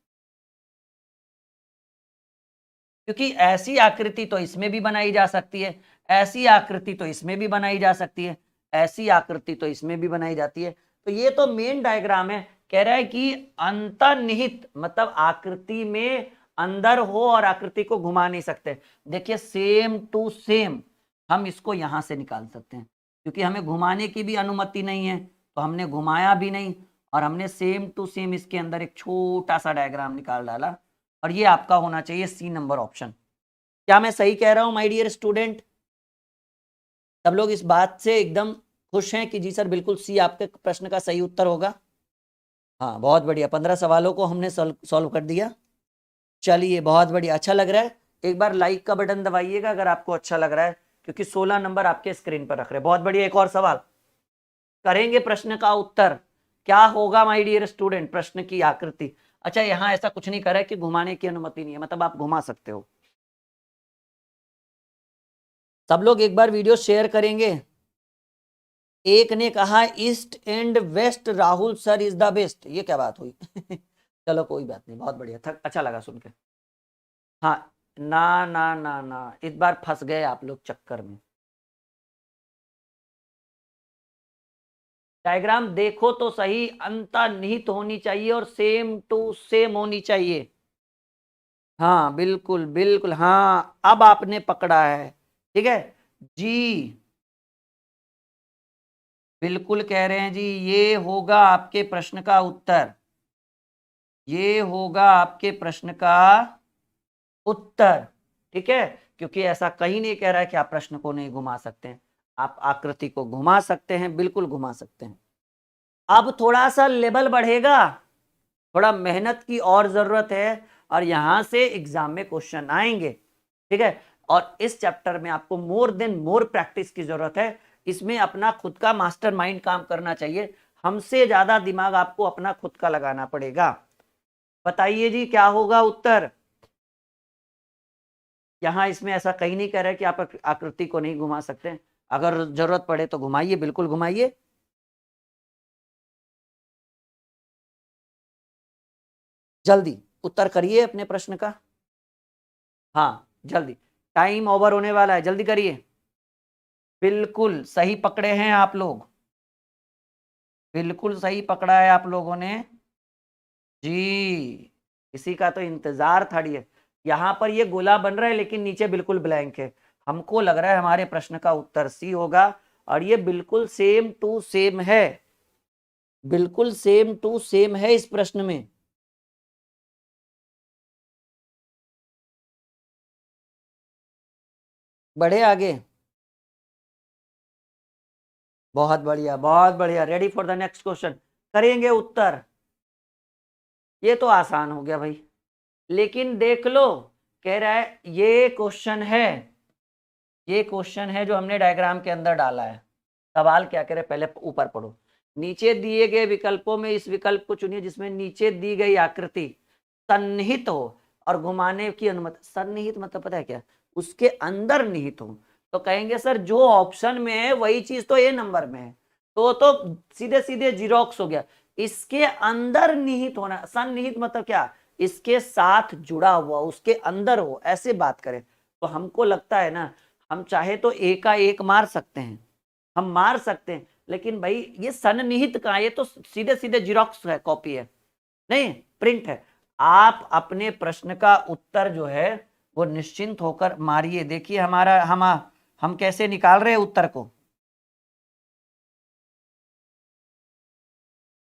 S1: क्योंकि ऐसी आकृति तो इसमें भी बनाई जा सकती है, ऐसी आकृति तो इसमें भी बनाई जा सकती है, ऐसी आकृति तो इसमें भी बनाई जाती है। तो ये तो मेन डायग्राम है, कह रहा है कि अंतर्निहित मतलब आकृति में अंदर हो और आकृति को घुमा नहीं सकते। देखिए सेम टू सेम हम इसको यहां से निकाल सकते हैं, क्योंकि हमें घुमाने की भी अनुमति नहीं है, तो हमने घुमाया भी नहीं और हमने सेम टू सेम इसके अंदर एक छोटा सा डायग्राम निकाल डाला, और ये आपका होना चाहिए सी नंबर ऑप्शन। क्या मैं सही कह रहा हूं माय डियर स्टूडेंट? सब लोग इस बात से एकदम खुश हैं कि जी सर बिल्कुल सी आपके प्रश्न का सही उत्तर होगा? हाँ बहुत बढ़िया, 15 सवालों को हमने सॉल्व कर दिया। चलिए बहुत बढ़िया, अच्छा लग रहा है। एक बार लाइक का बटन दबाइएगा अगर आपको अच्छा लग रहा है, क्योंकि 16 नंबर आपके स्क्रीन पर रख रहे हैं। बहुत बढ़िया, एक और सवाल करेंगे, प्रश्न का उत्तर क्या होगा माय डियर स्टूडेंट, प्रश्न की आकृति। अच्छा यहां ऐसा कुछ नहीं करा है कि घुमाने की अनुमति नहीं है, मतलब आप घुमा सकते हो। सब लोग एक बार वीडियो शेयर करेंगे। एक ने कहा east and west Rahul sir is the best, ये क्या बात हुई? चलो कोई बात नहीं, बहुत बढ़िया था, अच्छा लगा सुन के। हाँ ना ना ना ना, इस बार फंस गए आप लोग चक्कर में। डायग्राम देखो तो सही, अंतर्निहित होनी चाहिए और सेम टू सेम होनी चाहिए। हाँ बिल्कुल बिल्कुल, हाँ अब आपने पकड़ा है, ठीक है जी, बिल्कुल कह रहे हैं जी, ये होगा आपके प्रश्न का उत्तर, ये होगा आपके प्रश्न का उत्तर, ठीक है। क्योंकि ऐसा कहीं नहीं कह रहा है कि आप प्रश्न को नहीं घुमा सकते हैं, आप आकृति को घुमा सकते हैं, बिल्कुल घुमा सकते हैं। अब थोड़ा सा लेवल बढ़ेगा, थोड़ा मेहनत की और जरूरत है, और यहां से एग्जाम में क्वेश्चन आएंगे, ठीक है। और इस चैप्टर में आपको मोर देन मोर प्रैक्टिस की जरूरत है, इसमें अपना खुद का मास्टरमाइंड काम करना चाहिए, हमसे ज्यादा दिमाग आपको अपना खुद का लगाना पड़ेगा। बताइए जी क्या होगा उत्तर? यहां इसमें ऐसा कहीं नहीं कह रहा है कि आप आकृति को नहीं घुमा सकते, अगर जरूरत पड़े तो घुमाइए, बिल्कुल घुमाइए। जल्दी उत्तर करिए अपने प्रश्न का, हाँ जल्दी, टाइम ओवर होने वाला है, जल्दी करिए। बिल्कुल सही पकड़े हैं आप लोग, बिल्कुल सही पकड़ा है आप लोगों ने जी, इसी का तो इंतजार था। ये यहाँ पर ये गोला बन रहा है लेकिन नीचे बिल्कुल ब्लैंक है, हमको लग रहा है हमारे प्रश्न का उत्तर सी होगा, और ये बिल्कुल सेम टू सेम है, बिल्कुल सेम टू सेम है इस प्रश्न में। बढ़े आगे, बहुत बढ़िया बहुत बढ़िया, ready for the next question, करेंगे उत्तर। ये तो आसान हो गया भाई, लेकिन देख लो, कह रहा है ये क्वेश्चन है, ये क्वेश्चन है जो हमने डायग्राम के अंदर डाला है। सवाल क्या कह रहे, पहले ऊपर पढ़ो, नीचे दिए गए विकल्पों में इस विकल्प को चुनिए जिसमें नीचे दी गई आकृति सन्निहित हो और घुमाने की अनुमति। सन्निहित मतलब पता है क्या, उसके अंदर निहित हो। तो कहेंगे सर जो ऑप्शन में है वही चीज तो ए नंबर में है, तो सीधे सीधे जीरोक्स हो गया। इसके अंदर निहित होना, सन्निहित मतलब क्या, इसके साथ जुड़ा हुआ, उसके अंदर हो, ऐसे बात करें तो हमको लगता है ना, हम चाहे तो एक का एक मार सकते हैं, हम मार सकते हैं, लेकिन भाई ये सन्निहित कहाँ, ये तो सीधे सीधे जीरोक्स है, कॉपी है, नहीं प्रिंट है। आप अपने प्रश्न का उत्तर जो है वो निश्चिंत होकर मारिए। देखिए हमारा हम कैसे निकाल रहे हैं उत्तर को,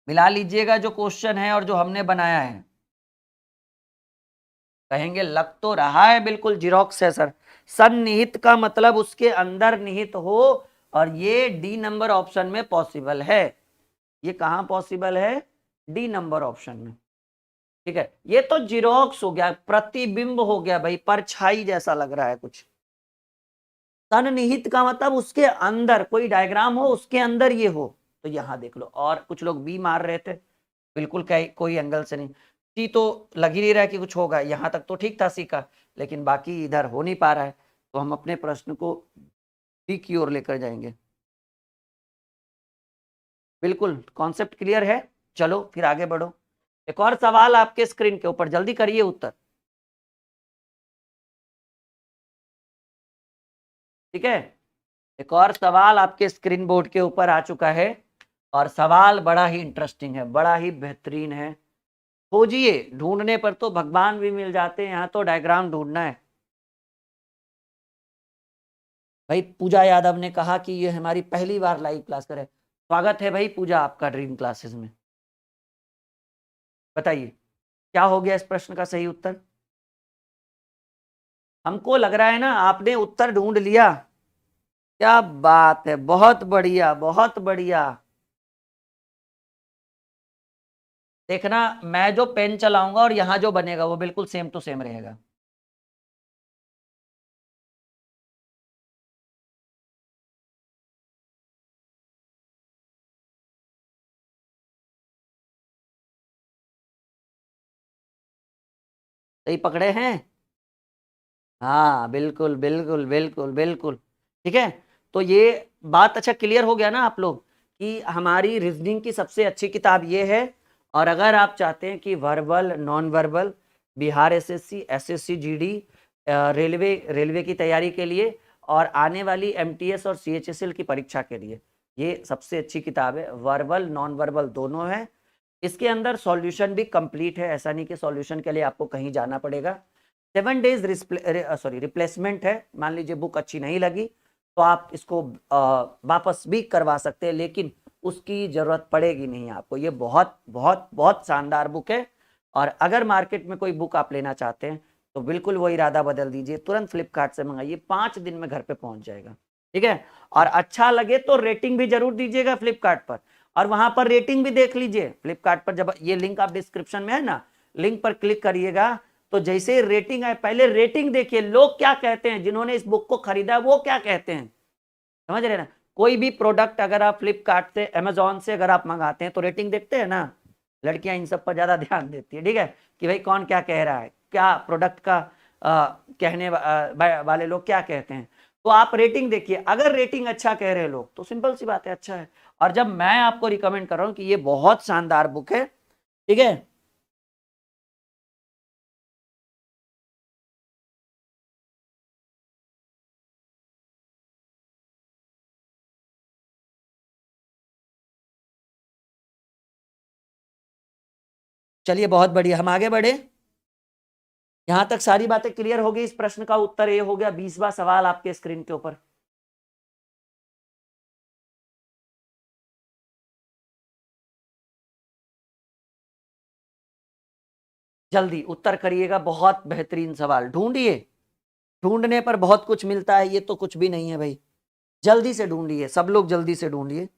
S1: मिला लीजिएगा जो क्वेश्चन है और जो हमने बनाया है। कहेंगे लग तो रहा है बिल्कुल जीरोक्स है सर। सन्निहित का मतलब उसके अंदर निहित हो, और ये डी नंबर ऑप्शन में पॉसिबल है। ये कहां पॉसिबल है, डी नंबर ऑप्शन में। ठीक है, ये तो जीरोक्स हो गया, प्रतिबिंब हो गया भाई, परछाई जैसा लग रहा है कुछ। सन्निहित का मतलब उसके अंदर, कोई डायग्राम हो उसके अंदर ये हो, तो यहां देख लो। और कुछ लोग बी मार रहे थे, बिल्कुल कोई एंगल से नहीं। सी तो लग ही नहीं रहा कि कुछ होगा, यहां तक तो ठीक था सी का, लेकिन बाकी इधर हो नहीं पा रहा है, तो हम अपने प्रश्न को डी की ओर लेकर जाएंगे। बिल्कुल कॉन्सेप्ट क्लियर है, चलो फिर आगे बढ़ो। एक और सवाल आपके स्क्रीन के ऊपर, जल्दी करिए उत्तर। ठीक है, एक और सवाल आपके स्क्रीन बोर्ड के ऊपर आ चुका है, और सवाल बड़ा ही इंटरेस्टिंग है, बड़ा ही बेहतरीन है। खोजिए, ढूंढने पर तो भगवान भी मिल जाते हैं, यहाँ तो डायग्राम ढूंढना है। भाई पूजा यादव ने कहा कि ये हमारी पहली बार लाइव क्लास करे। स्वागत है भाई पूजा आपका ड्रीम क्लासेस में। बताइए क्या हो गया इस प्रश्न का सही उत्तर। हमको लग रहा है ना आपने उत्तर ढूंढ लिया। क्या बात है, बहुत बढ़िया बहुत बढ़िया। देखना मैं जो पेन चलाऊंगा और यहां जो बनेगा वो बिल्कुल सेम टू सेम रहेगा। सही पकड़े हैं, हाँ बिल्कुल बिल्कुल बिल्कुल बिल्कुल। ठीक है, तो ये बात अच्छा क्लियर हो गया ना आप लोग, कि हमारी रीजनिंग की सबसे अच्छी किताब ये है। और अगर आप चाहते हैं कि verbal non verbal, Bihar SSC SSC GD, railway की तैयारी के लिए, और आने वाली एमटीएस और सीएचएसएल की परीक्षा के लिए, ये सबसे अच्छी किताब है। वर्बल नॉन वर्बल दोनों है, इसके अंदर सॉल्यूशन भी कंप्लीट है, ऐसा नहीं कि सॉल्यूशन के लिए आपको कहीं जाना पड़ेगा। 7 डेज रिप्लेसमेंट है, मान लीजिए बुक अच्छी नहीं लगी तो आप इसको वापस भी करवा सकते हैं, लेकिन उसकी जरूरत पड़ेगी नहीं आपको। ये बहुत बहुत बहुत शानदार बुक है, और अगर मार्केट में कोई बुक आप लेना चाहते हैं तो बिल्कुल वो इरादा बदल दीजिए, तुरंत फ्लिपकार्ट से मंगाइए, 5 दिन में घर पे पहुंच जाएगा। ठीक है, और अच्छा लगे तो रेटिंग भी जरूर दीजिएगा फ्लिपकार्ट पर, और वहां पर रेटिंग भी देख लीजिए फ्लिपकार्ट पर। जब ये लिंक आप डिस्क्रिप्शन में है ना, लिंक पर क्लिक करिएगा, तो जैसे ही रेटिंग आए पहले रेटिंग देखिए, लोग क्या कहते हैं, जिन्होंने इस बुक को खरीदा वो क्या कहते हैं, समझ रहे ना। कोई भी प्रोडक्ट अगर आप फ्लिपकार्ट से अमेजोन से अगर आप मंगाते हैं तो रेटिंग देखते हैं ना, लड़कियां इन सब पर ज्यादा ध्यान देती है। ठीक है, कि भाई कौन क्या कह रहा है, क्या प्रोडक्ट का कहने वाले लोग क्या कहते हैं, तो आप रेटिंग देखिए। अगर रेटिंग अच्छा कह रहे हैं लोग तो सिंपल सी बात है, अच्छा है। और जब मैं आपको रिकमेंड कर रहा हूं कि ये बहुत शानदार बुक है, ठीक है, चलिए बहुत बढ़िया, हम आगे बढ़े। यहां तक सारी बातें क्लियर हो गई, इस प्रश्न का उत्तर ये हो गया। 20वां सवाल आपके स्क्रीन के ऊपर, जल्दी उत्तर करिएगा, बहुत बेहतरीन सवाल ढूंढिए। ढूंढने पर बहुत कुछ मिलता है, ये तो कुछ भी नहीं है भाई, जल्दी से ढूंढिए, सब लोग जल्दी से ढूंढिए।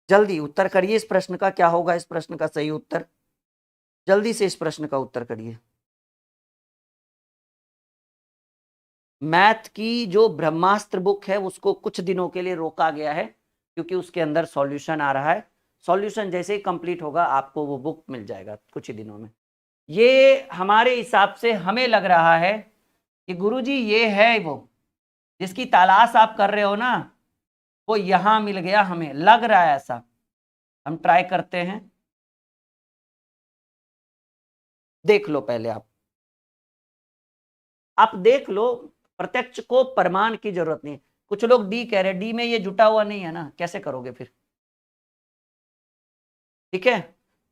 S1: जल्दी उत्तर करिए, इस प्रश्न का क्या होगा, इस प्रश्न का सही उत्तर, जल्दी से इस प्रश्न का उत्तर करिए। मैथ की जो ब्रह्मास्त्र बुक है उसको कुछ दिनों के लिए रोका गया है, क्योंकि उसके अंदर सॉल्यूशन आ रहा है। सॉल्यूशन जैसे ही कंप्लीट होगा आपको वो बुक मिल जाएगा कुछ ही दिनों में। ये हमारे हिसाब से हमें लग रहा है कि गुरुजी ये है वो जिसकी तलाश आप कर रहे हो ना, वो यहां मिल गया, हमें लग रहा है ऐसा। हम ट्राई करते हैं, देख लो पहले आप देख लो। प्रत्यक्ष को प्रमाण की जरूरत नहीं। कुछ लोग डी कह रहे हैं, डी में ये जुटा हुआ नहीं है ना, कैसे करोगे फिर? ठीक है,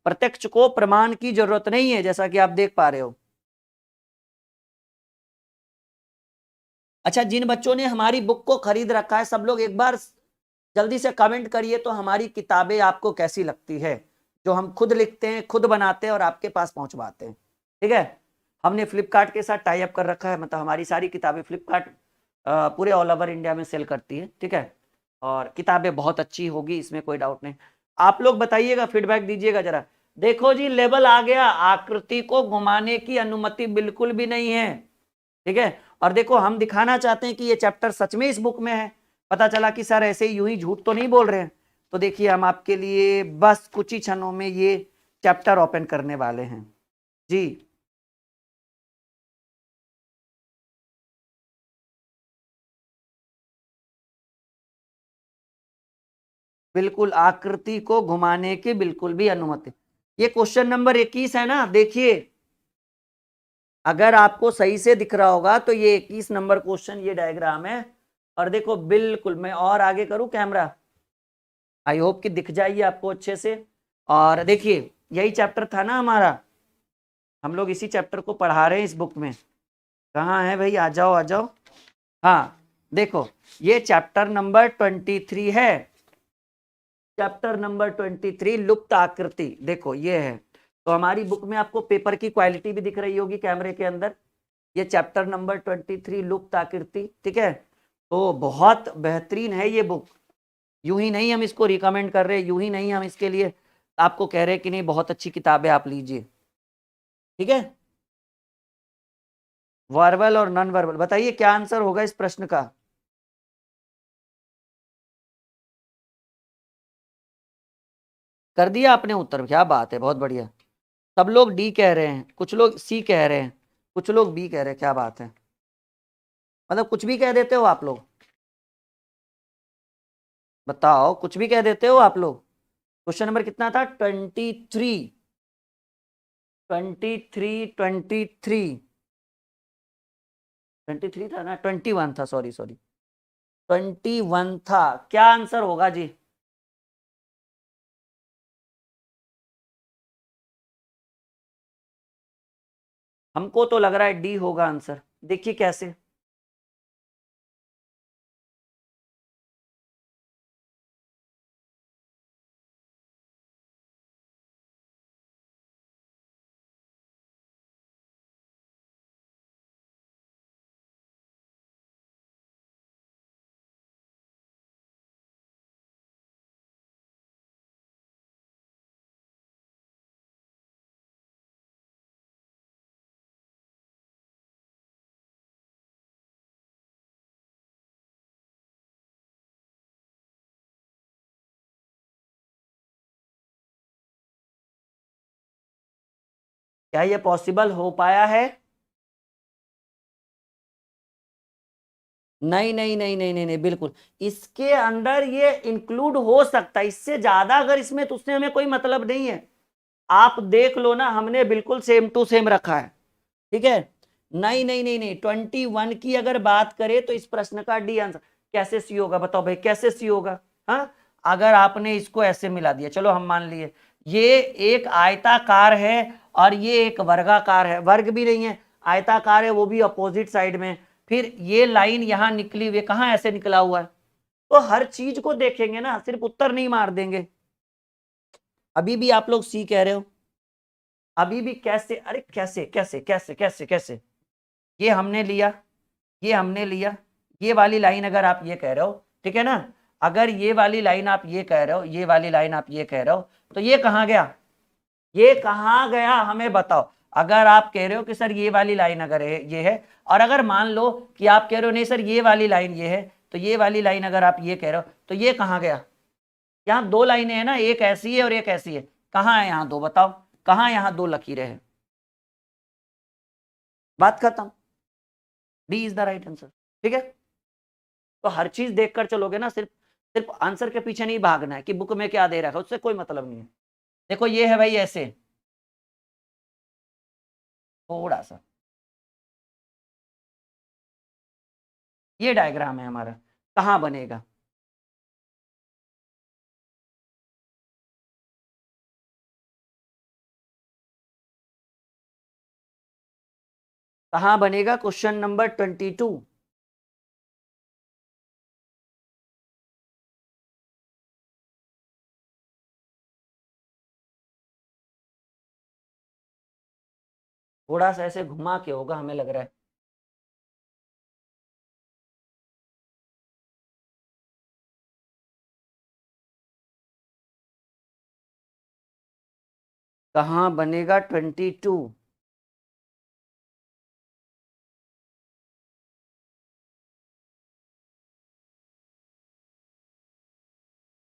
S1: प्रत्यक्ष को प्रमाण की जरूरत नहीं है, जैसा कि आप देख पा रहे हो। अच्छा, जिन बच्चों ने हमारी बुक को खरीद रखा है, सब लोग एक बार जल्दी से कमेंट करिए तो हमारी किताबें आपको कैसी लगती है, जो हम खुद लिखते हैं, खुद बनाते हैं और आपके पास पहुंचवाते हैं। ठीक है, हमने फ्लिपकार्ट के साथ टाई अप कर रखा है, मतलब हमारी सारी किताबें फ्लिपकार्ट पूरे ऑल ओवर इंडिया में सेल करती है। ठीक है, और किताबें बहुत अच्छी होगी, इसमें कोई डाउट नहीं। आप लोग बताइएगा, फीडबैक दीजिएगा जरा। देखो जी, लेवल आ गया, आकृति को घुमाने की अनुमति बिल्कुल भी नहीं है। ठीक है, और देखो हम दिखाना चाहते हैं कि ये चैप्टर सच में इस बुक में है। पता चला कि सर ऐसे ही यूं ही झूठ तो नहीं बोल रहे हैं। तो देखिए, हम आपके लिए बस कुछ ही क्षणों में ये चैप्टर ओपन करने वाले हैं जी। बिल्कुल, आकृति को घुमाने की बिल्कुल भी अनुमति। ये क्वेश्चन नंबर 21 है ना, देखिए अगर आपको सही से दिख रहा होगा तो ये 21 नंबर क्वेश्चन, ये डायग्राम है। और देखो बिल्कुल, मैं और आगे करूं कैमरा, आई होप कि दिख जाइए आपको अच्छे से। और देखिए, यही चैप्टर था ना हमारा, हम लोग इसी चैप्टर को पढ़ा रहे हैं इस बुक में। कहाँ है भाई, आ जाओ आ जाओ। हाँ देखो, ये चैप्टर नंबर 23 है, चैप्टर नंबर 23 लुप्त आकृति। देखो ये है, तो हमारी बुक में आपको पेपर की क्वालिटी भी दिख रही होगी कैमरे के अंदर। ये चैप्टर नंबर 23 लुप्त आकृति। ठीक है, तो बहुत बेहतरीन है ये बुक। यूं ही नहीं हम इसको रिकमेंड कर रहे, यूं ही नहीं हम इसके लिए आपको कह रहे कि नहीं बहुत अच्छी किताब है आप लीजिए। ठीक है, वर्बल और नॉन वर्बल, बताइए क्या आंसर होगा इस प्रश्न का? कर दिया आपने उत्तर, क्या बात है, बहुत बढ़िया। सब लोग डी कह रहे हैं, कुछ लोग सी कह रहे हैं, कुछ लोग बी कह रहे हैं, क्या बात है। मतलब कुछ भी कह देते हो आप लोग, बताओ, कुछ भी कह देते हो आप लोग। क्वेश्चन नंबर कितना था? 23, 23, 23 था ना, 21 था, सॉरी सॉरी, 21 था। क्या आंसर होगा जी? हमको तो लग रहा है डी होगा आंसर, देखिए कैसे। क्या ये पॉसिबल हो पाया है? नहीं नहीं नहीं नहीं नहीं नहीं, बिल्कुल इसके अंदर ये इंक्लूड हो सकता है, इससे ज्यादा अगर इसमें तो उससे हमें कोई मतलब नहीं है। आप देख लो ना, हमने बिल्कुल सेम टू सेम रखा है। ठीक है, नहीं नहीं नहीं नहीं, 21 की अगर बात करें तो इस प्रश्न का डी आंसर कैसे सी होगा, बताओ भाई कैसे सी होगा? हाँ, अगर आपने इसको ऐसे मिला दिया, चलो हम मान लिए ये एक आयताकार है और ये एक वर्गाकार है, वर्ग भी नहीं है, आयताकार है, वो भी अपोजिट साइड में। फिर ये लाइन यहां निकली हुई, कहां ऐसे निकला हुआ है, तो हर चीज को देखेंगे ना, सिर्फ उत्तर नहीं मार देंगे। अभी भी आप लोग सी कह रहे हो, अभी भी कैसे, अरे कैसे कैसे कैसे कैसे कैसे, ये हमने लिया, ये हमने लिया, ये वाली लाइन अगर आप ये कह रहे हो, ठीक है ना, अगर ये वाली लाइन आप ये कह रहे हो, ये वाली लाइन आप ये कह रहे हो, तो ये कहां गया, ये कहां गया हमें बताओ। अगर आप कह रहे हो कि सर ये वाली लाइन अगर ये है, और अगर मान लो कि आप कह रहे हो नहीं सर ये वाली लाइन ये है, तो ये वाली लाइन अगर आप ये कह रहे हो तो ये कहां गया, यहाँ दो लाइनें हैं ना, एक ऐसी है और एक ऐसी है, कहाँ है यहाँ दो, बताओ कहाँ यहाँ दो लकीरें हैं, बात खत्म, D is the right answer. ठीक है, तो हर चीज देखकर चलोगे ना, सिर्फ सिर्फ आंसर के पीछे नहीं भागना है कि बुक में क्या दे रखा है, उससे कोई मतलब नहीं है। देखो ये है भाई ऐसे, थोड़ा सा ये डायग्राम है हमारा, कहाँ बनेगा, कहाँ बनेगा, क्वेश्चन नंबर 22। थोड़ा सा ऐसे घुमा के होगा हमें लग रहा है। कहाँ बनेगा 22?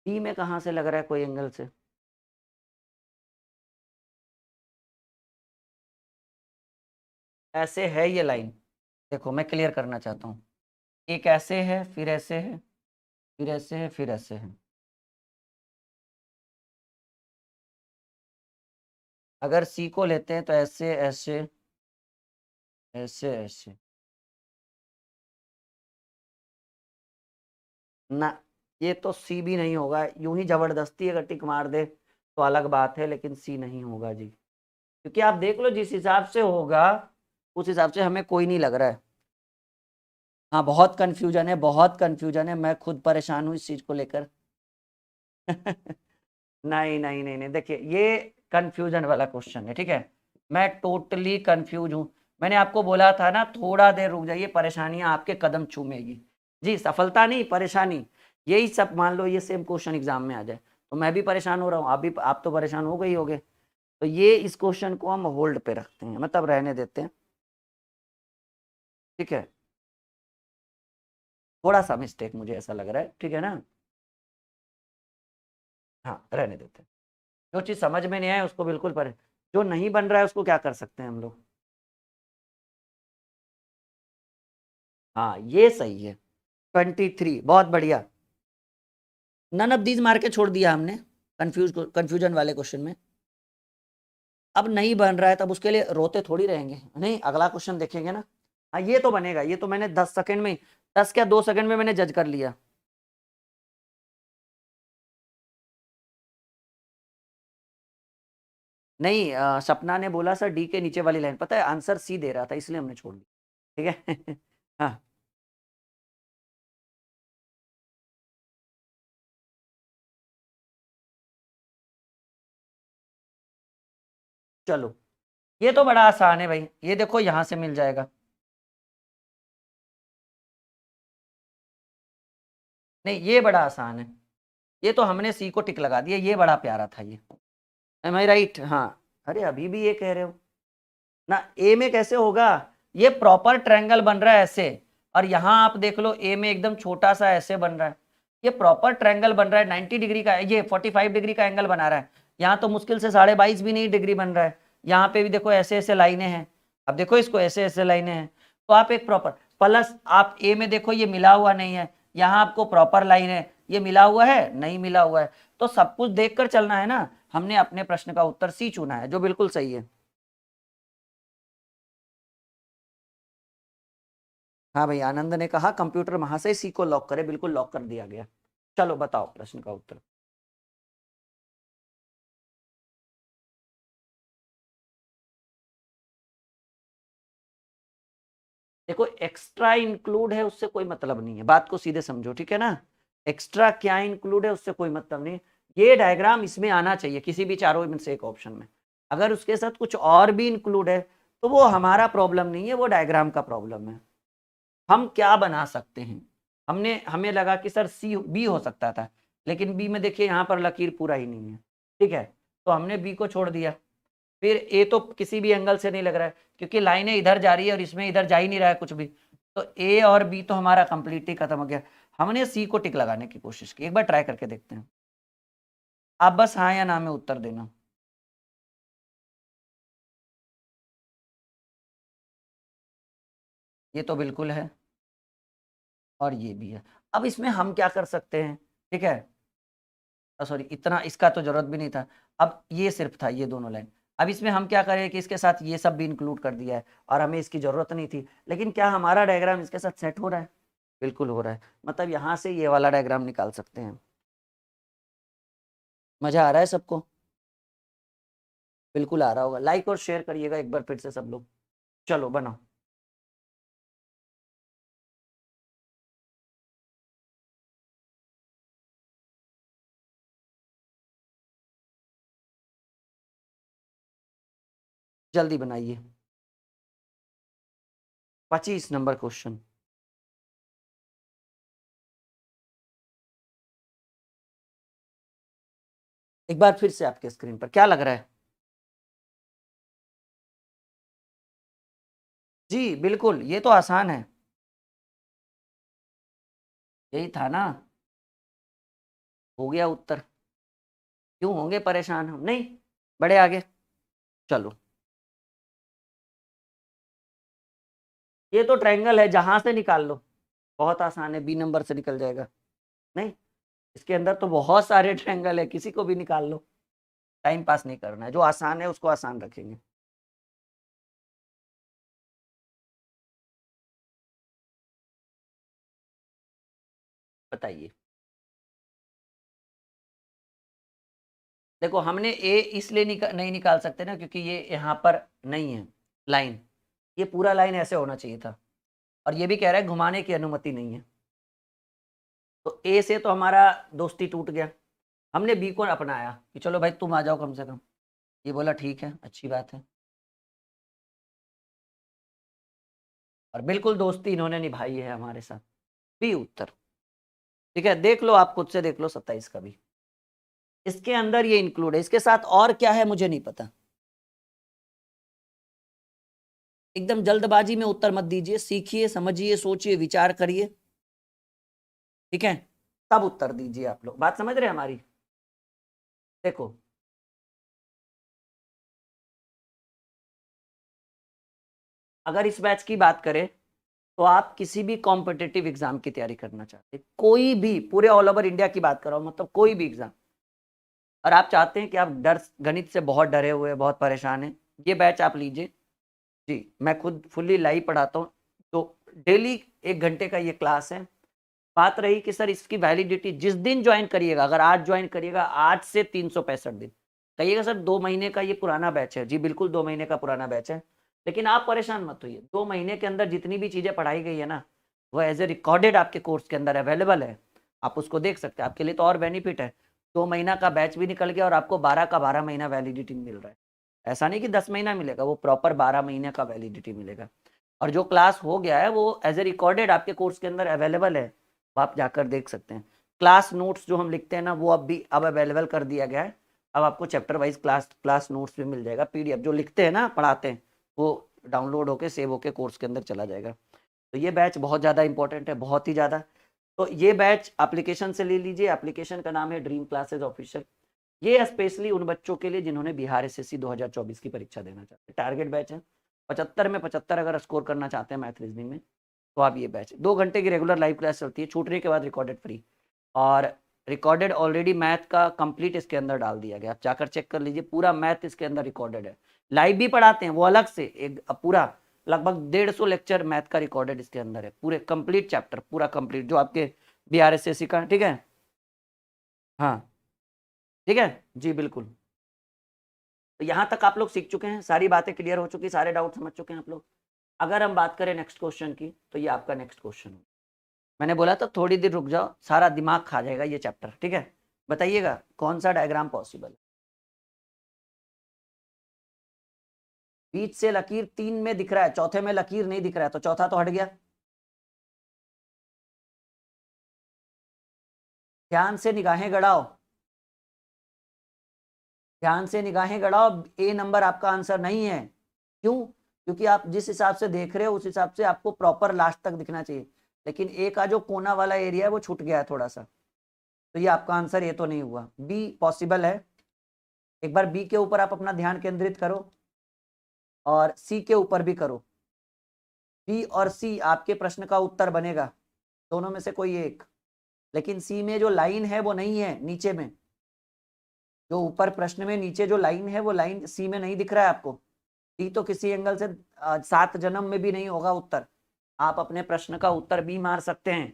S1: डी में कहाँ से लग रहा है कोई एंगल से, ऐसे है ये लाइन, देखो मैं क्लियर करना चाहता हूँ, एक ऐसे है फिर ऐसे है फिर ऐसे है फिर ऐसे है, अगर सी को लेते हैं तो ऐसे ऐसे ऐसे ऐसे, ना ये तो सी भी नहीं होगा, यूं ही जबरदस्ती अगर टिक मार दे तो अलग बात है, लेकिन सी नहीं होगा जी, क्योंकि आप देख लो जिस हिसाब से होगा उस हिसाब से हमें कोई नहीं लग रहा है। हाँ बहुत कंफ्यूजन है, बहुत कंफ्यूजन है, मैं खुद परेशान हूँ इस चीज को लेकर। नहीं नहीं नहीं नहीं, देखिए ये कंफ्यूजन वाला क्वेश्चन है, ठीक है, मैं टोटली कंफ्यूज हूँ। मैंने आपको बोला था ना थोड़ा देर रुक जाइए, परेशानियां आपके कदम चूमेगी जी, सफलता नहीं परेशानी, यही सब मान लो ये सेम क्वेश्चन एग्जाम में आ जाए तो मैं भी परेशान हो रहा हूँ, आप तो परेशान हो गई होगे, तो ये इस क्वेश्चन को हम होल्ड पे रखते हैं, मतलब रहने देते हैं, ठीक है, थोड़ा सा मिस्टेक मुझे ऐसा लग रहा है, ठीक है ना, हाँ रहने देते हैं, जो चीज समझ में नहीं आए उसको बिल्कुल पर, जो नहीं बन रहा है उसको क्या कर सकते हैं हम लोग, हाँ ये सही है, 23 बहुत बढ़िया, नन ऑफ दीज मार के छोड़ दिया हमने कंफ्यूजन वाले क्वेश्चन में। अब नहीं बन रहा है तब उसके लिए रोते थोड़ी रहेंगे, नहीं अगला क्वेश्चन देखेंगे ना, हाँ ये तो बनेगा, ये तो मैंने 10 सेकंड में, 10 क्या 2 सेकंड में मैंने जज कर लिया। नहीं सपना ने बोला सर डी के नीचे वाली लाइन, पता है आंसर सी दे रहा था इसलिए हमने छोड़ दिया, ठीक है। हाँ चलो, ये तो बड़ा आसान है भाई, ये देखो यहां से मिल जाएगा, नहीं ये बड़ा आसान है, ये तो हमने सी को टिक लगा दिया, ये बड़ा प्यारा था ये, एम आई राइट, हाँ, अरे अभी भी ये कह रहे हो ना, ए में कैसे होगा, ये प्रॉपर ट्रायंगल बन रहा है ऐसे, और यहाँ आप देख लो ए में एकदम छोटा सा ऐसे बन रहा है, ये प्रॉपर ट्रायंगल बन रहा है, 90 डिग्री का, ये 45 डिग्री का एंगल बना रहा है, यहाँ तो मुश्किल से 22.5 भी नहीं डिग्री बन रहा है, यहाँ पे भी देखो ऐसे ऐसे लाइनें हैं, अब देखो इसको ऐसे ऐसे लाइनें हैं, तो आप एक प्रॉपर, प्लस आप ए में देखो ये मिला हुआ नहीं है, यहाँ आपको प्रॉपर लाइन है, ये मिला हुआ है नहीं मिला हुआ है, तो सब कुछ देख कर चलना है ना, हमने अपने प्रश्न का उत्तर सी चुना है जो बिल्कुल सही है। हाँ भाई आनंद ने कहा कंप्यूटर महाशय सी को लॉक करे, बिल्कुल लॉक कर दिया गया। चलो बताओ प्रश्न का उत्तर। देखो एक्स्ट्रा इंक्लूड है उससे कोई मतलब नहीं है, बात को सीधे समझो, ठीक है ना, एक्स्ट्रा क्या इंक्लूड है उससे कोई मतलब नहीं, ये डायग्राम इसमें आना चाहिए किसी भी चारों में से एक ऑप्शन में, अगर उसके साथ कुछ और भी इंक्लूड है तो वो हमारा प्रॉब्लम नहीं है, वो डायग्राम का प्रॉब्लम है, हम क्या बना सकते हैं, हमने हमें लगा कि सर सी बी हो सकता था, लेकिन बी में देखिए यहाँ पर लकीर पूरा ही नहीं है, ठीक है, तो हमने बी को छोड़ दिया, फिर ए तो किसी भी एंगल से नहीं लग रहा है क्योंकि लाइनें इधर जा रही है और इसमें इधर जा ही नहीं रहा है कुछ भी, तो ए और बी तो हमारा कंप्लीटली खत्म हो गया, हमने सी को टिक लगाने की कोशिश की, एक बार ट्राई करके देखते हैं। आप बस हाँ या ना में उत्तर देना। ये तो बिल्कुल है और ये भी है। अब इसमें हम क्या कर सकते हैं, ठीक है, सॉरी इतना इसका तो जरूरत भी नहीं था। अब ये सिर्फ था ये दोनों लाइन। अब इसमें हम क्या करें कि इसके साथ ये सब भी इंक्लूड कर दिया है और हमें इसकी जरूरत नहीं थी, लेकिन क्या हमारा डायग्राम इसके साथ सेट हो रहा है? बिल्कुल हो रहा है। मतलब यहाँ से ये वाला डायग्राम निकाल सकते हैं। मजा आ रहा है सबको? बिल्कुल आ रहा होगा। लाइक और शेयर करिएगा एक बार फिर से सब लोग। चलो बनाओ। जल्दी बनाइए। 25 नंबर क्वेश्चन। एक बार फिर से आपके स्क्रीन पर क्या लग रहा है? जी बिल्कुल, ये तो आसान है। यही था ना। हो गया उत्तर। क्यों होंगे परेशान हम? नहीं, बड़े आगे। चलो, ये तो ट्रायंगल है, जहां से निकाल लो। बहुत आसान है, बी नंबर से निकल जाएगा। नहीं, इसके अंदर तो बहुत सारे ट्रायंगल है, किसी को भी निकाल लो। टाइम पास नहीं करना है, जो आसान है उसको आसान रखेंगे। बताइए। देखो, हमने ए इसलिए नहीं निकाल सकते ना, क्योंकि ये यहाँ पर नहीं है लाइन। ये पूरा लाइन ऐसे होना चाहिए था, और ये भी कह रहा है घुमाने की अनुमति नहीं है। तो ए से तो हमारा दोस्ती टूट गया। हमने बी को अपनाया कि चलो भाई तुम आ जाओ कम से कम। ये बोला ठीक है, अच्छी बात है, और बिल्कुल दोस्ती इन्होंने निभाई है हमारे साथ। बी उत्तर। ठीक है, देख लो, आप खुद से देख लो 27 का भी। इसके अंदर ये इंक्लूड है, इसके साथ और क्या है मुझे नहीं पता। एकदम जल्दबाजी में उत्तर मत दीजिए, सीखिए, समझिए, सोचिए, विचार करिए। ठीक है, तब उत्तर दीजिए। आप लोग बात समझ रहे हैं हमारी? देखो, अगर इस बैच की बात करें तो आप किसी भी कॉम्पिटिटिव एग्जाम की तैयारी करना चाहते, कोई भी, पूरे ऑल ओवर इंडिया की बात कर रहा हूं, मतलब कोई भी एग्जाम, और आप चाहते हैं कि आप डर गणित से बहुत डरे हुए हैं, बहुत परेशान हैं, ये बैच आप लीजिए। जी, मैं खुद फुल्ली लाइव पढ़ाता हूँ। तो डेली 1 घंटे का ये क्लास है। बात रही कि सर इसकी वैलिडिटी जिस दिन ज्वाइन करिएगा, अगर आज ज्वाइन करिएगा, आज से 365 दिन, कहिएगा सर 2 महीने का ये पुराना बैच है। जी बिल्कुल 2 महीने का पुराना बैच है, लेकिन आप परेशान मत होइए। 2 महीने के अंदर जितनी भी चीजें पढ़ाई गई है ना, वो एज ए रिकॉर्डेड आपके कोर्स के अंदर अवेलेबल है। आप उसको देख सकते हैं, आपके लिए तो और बेनिफिट है। 2 महीना का बैच भी निकल गया और आपको 12 का 12 महीना वैलिडिटी मिल रहा है। ऐसा नहीं कि 10 महीना मिलेगा, वो प्रॉपर 12 महीने का वैलिडिटी मिलेगा। और जो क्लास हो गया है वो एज ए रिकॉर्डेड आपके कोर्स के अंदर अवेलेबल है, आप जाकर देख सकते हैं। क्लास नोट्स जो हम लिखते हैं ना, वो अब अवेलेबल कर दिया गया है। अब आपको चैप्टर वाइज क्लास नोट्स भी मिल जाएगा, पीडीएफ जो लिखते हैं ना, पढ़ाते हैं, वो डाउनलोड होके सेव होके कोर्स के अंदर चला जाएगा। तो ये बैच बहुत ज़्यादा इंपॉर्टेंट है, बहुत ही ज़्यादा। तो ये बैच एप्लीकेशन से ले लीजिए। एप्लीकेशन का नाम है ड्रीम क्लासेज ऑफिशियल। ये स्पेशली उन बच्चों के लिए जिन्होंने बिहार एसएससी 2024 की परीक्षा देना चाहते हैं। टारगेट बैच है, 75 में 75 अगर स्कोर करना चाहते हैं मैथ रीजनिंग में, तो आप ये बैच 2 घंटे की रेगुलर लाइव क्लास चलती है, छूटने के बाद रिकॉर्डेड फ्री। और रिकॉर्डेड ऑलरेडी मैथ का कंप्लीट इसके अंदर डाल दिया गया, आप जाकर चेक कर लीजिए, पूरा मैथ इसके अंदर रिकॉर्डेड है। लाइव भी पढ़ाते हैं वो अलग से, एक पूरा लगभग 150 लेक्चर मैथ का रिकॉर्डेड इसके अंदर है, पूरे कंप्लीट चैप्टर, पूरा कंप्लीट जो आपके BRSSC का। ठीक है, हाँ, ठीक है जी बिल्कुल। तो यहाँ तक आप लोग सीख चुके हैं, सारी बातें क्लियर हो चुकी, सारे डाउट समझ चुके हैं आप लोग। अगर हम बात करें नेक्स्ट क्वेश्चन की, तो ये आपका नेक्स्ट क्वेश्चन है। मैंने बोला था थोड़ी देर रुक जाओ, सारा दिमाग खा जाएगा ये चैप्टर। ठीक है, बताइएगा कौन सा डायग्राम पॉसिबल है। बीच से लकीर 3 में दिख रहा है, चौथे में लकीर नहीं दिख रहा है, तो चौथा तो हट गया। ध्यान से निगाहें गड़ाओ, ध्यान से निगाहें गड़ाओ। ए नंबर आपका आंसर नहीं है। क्यों? क्योंकि आप जिस हिसाब से देख रहे हो उस हिसाब से आपको प्रॉपर लास्ट तक दिखना चाहिए, लेकिन ए का जो कोना वाला एरिया है वो छूट गया है थोड़ा सा। तो ये आपका आंसर ये तो नहीं हुआ, बी पॉसिबल है। एक बार बी के ऊपर आप अपना ध्यान केंद्रित करो और सी के ऊपर भी करो। बी और सी आपके प्रश्न का उत्तर बनेगा, दोनों में से कोई एक। लेकिन सी में जो लाइन है वो नहीं है, नीचे में जो ऊपर प्रश्न में नीचे जो लाइन है वो लाइन सी में नहीं दिख रहा है आपको। डी तो किसी एंगल से 7 जन्म में भी नहीं होगा उत्तर। आप अपने प्रश्न का उत्तर बी मार सकते हैं,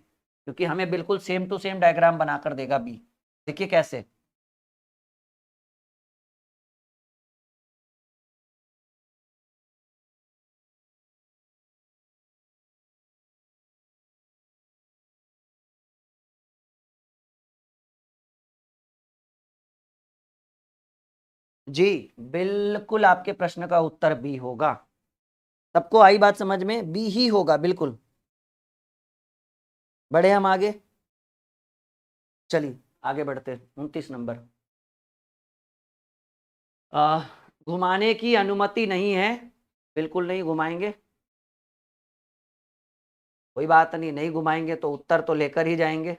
S1: क्योंकि हमें बिल्कुल सेम टू सेम डायग्राम बनाकर देगा बी। देखिए कैसे। जी बिल्कुल आपके प्रश्न का उत्तर बी होगा। सबको आई बात समझ में, बी ही होगा बिल्कुल। बढ़े हम आगे, चलिए आगे बढ़ते। 29 नंबर, घुमाने की अनुमति नहीं है। बिल्कुल नहीं घुमाएंगे, कोई बात नहीं, नहीं घुमाएंगे तो उत्तर तो लेकर ही जाएंगे।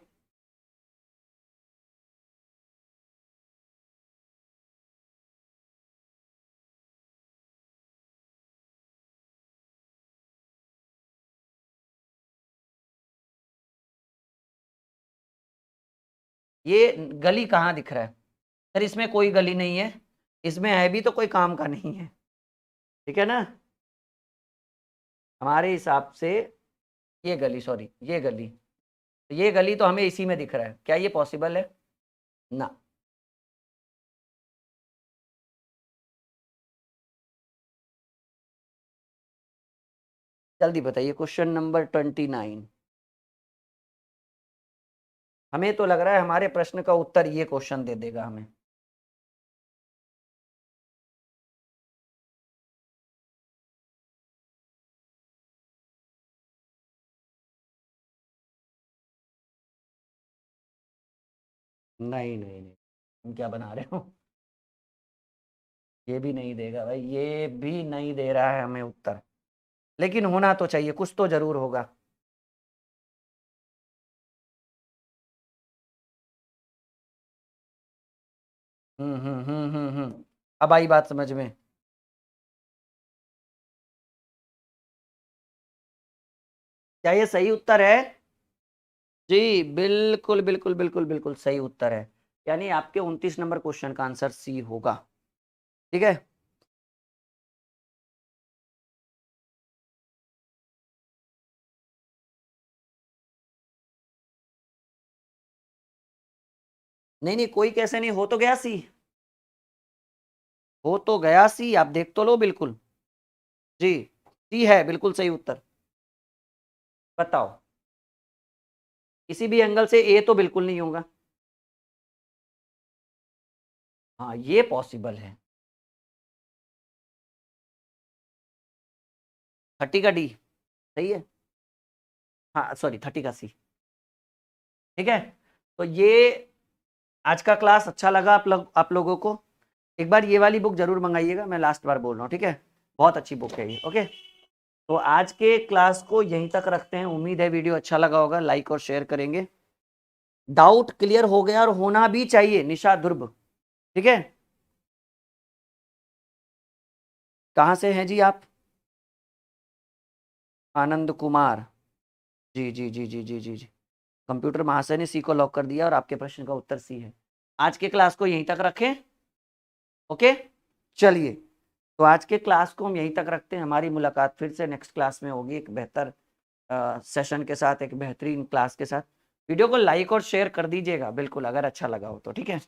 S1: ये गली कहाँ दिख रहा है सर? इसमें कोई गली नहीं है, इसमें है भी तो कोई काम का नहीं है, ठीक है ना। हमारे हिसाब से ये गली, सॉरी ये गली तो हमें इसी में दिख रहा है। क्या ये पॉसिबल है? ना। जल्दी बताइए, क्वेश्चन नंबर 29। हमें तो लग रहा है हमारे प्रश्न का उत्तर ये क्वेश्चन दे देगा हमें। नहीं नहीं नहीं, तुम क्या बना रहे हो? ये भी नहीं देगा भाई, ये भी नहीं दे रहा है हमें उत्तर। लेकिन होना तो चाहिए, कुछ तो जरूर होगा। अब आई बात समझ में। क्या ये सही उत्तर है? जी बिल्कुल बिल्कुल बिल्कुल बिल्कुल सही उत्तर है। यानी आपके 29 नंबर क्वेश्चन का आंसर सी होगा, ठीक है। नहीं नहीं, कोई कैसे नहीं, हो तो गया सी, हो तो गया सी, आप देख तो लो बिल्कुल। जी सी है बिल्कुल सही उत्तर। बताओ, किसी भी एंगल से ए तो बिल्कुल नहीं होगा। हाँ ये पॉसिबल है। 30 का डी सही है। हाँ सॉरी, 30 का सी, ठीक है। तो ये आज का क्लास अच्छा लगा आप लोगों को। एक बार ये वाली बुक जरूर मंगाइएगा, मैं लास्ट बार बोल रहा हूँ, ठीक है। बहुत अच्छी बुक है ये, ओके। तो आज के क्लास को यहीं तक रखते हैं। उम्मीद है वीडियो अच्छा लगा होगा, लाइक और शेयर करेंगे। डाउट क्लियर हो गया, और होना भी चाहिए। निशा ध्रुव, ठीक है। कहाँ से हैं जी आप? आनंद कुमार, जी जी जी जी जी जी जी। कंप्यूटर महाशय ने सी को लॉक कर दिया और आपके प्रश्न का उत्तर सी है। आज के क्लास को यहीं तक रखें, ओके। चलिए, तो आज के क्लास को हम यहीं तक रखते हैं। हमारी मुलाकात फिर से नेक्स्ट क्लास में होगी, एक बेहतर सेशन के साथ, एक बेहतरीन क्लास के साथ। वीडियो को लाइक और शेयर कर दीजिएगा बिल्कुल, अगर अच्छा लगा हो तो, ठीक है।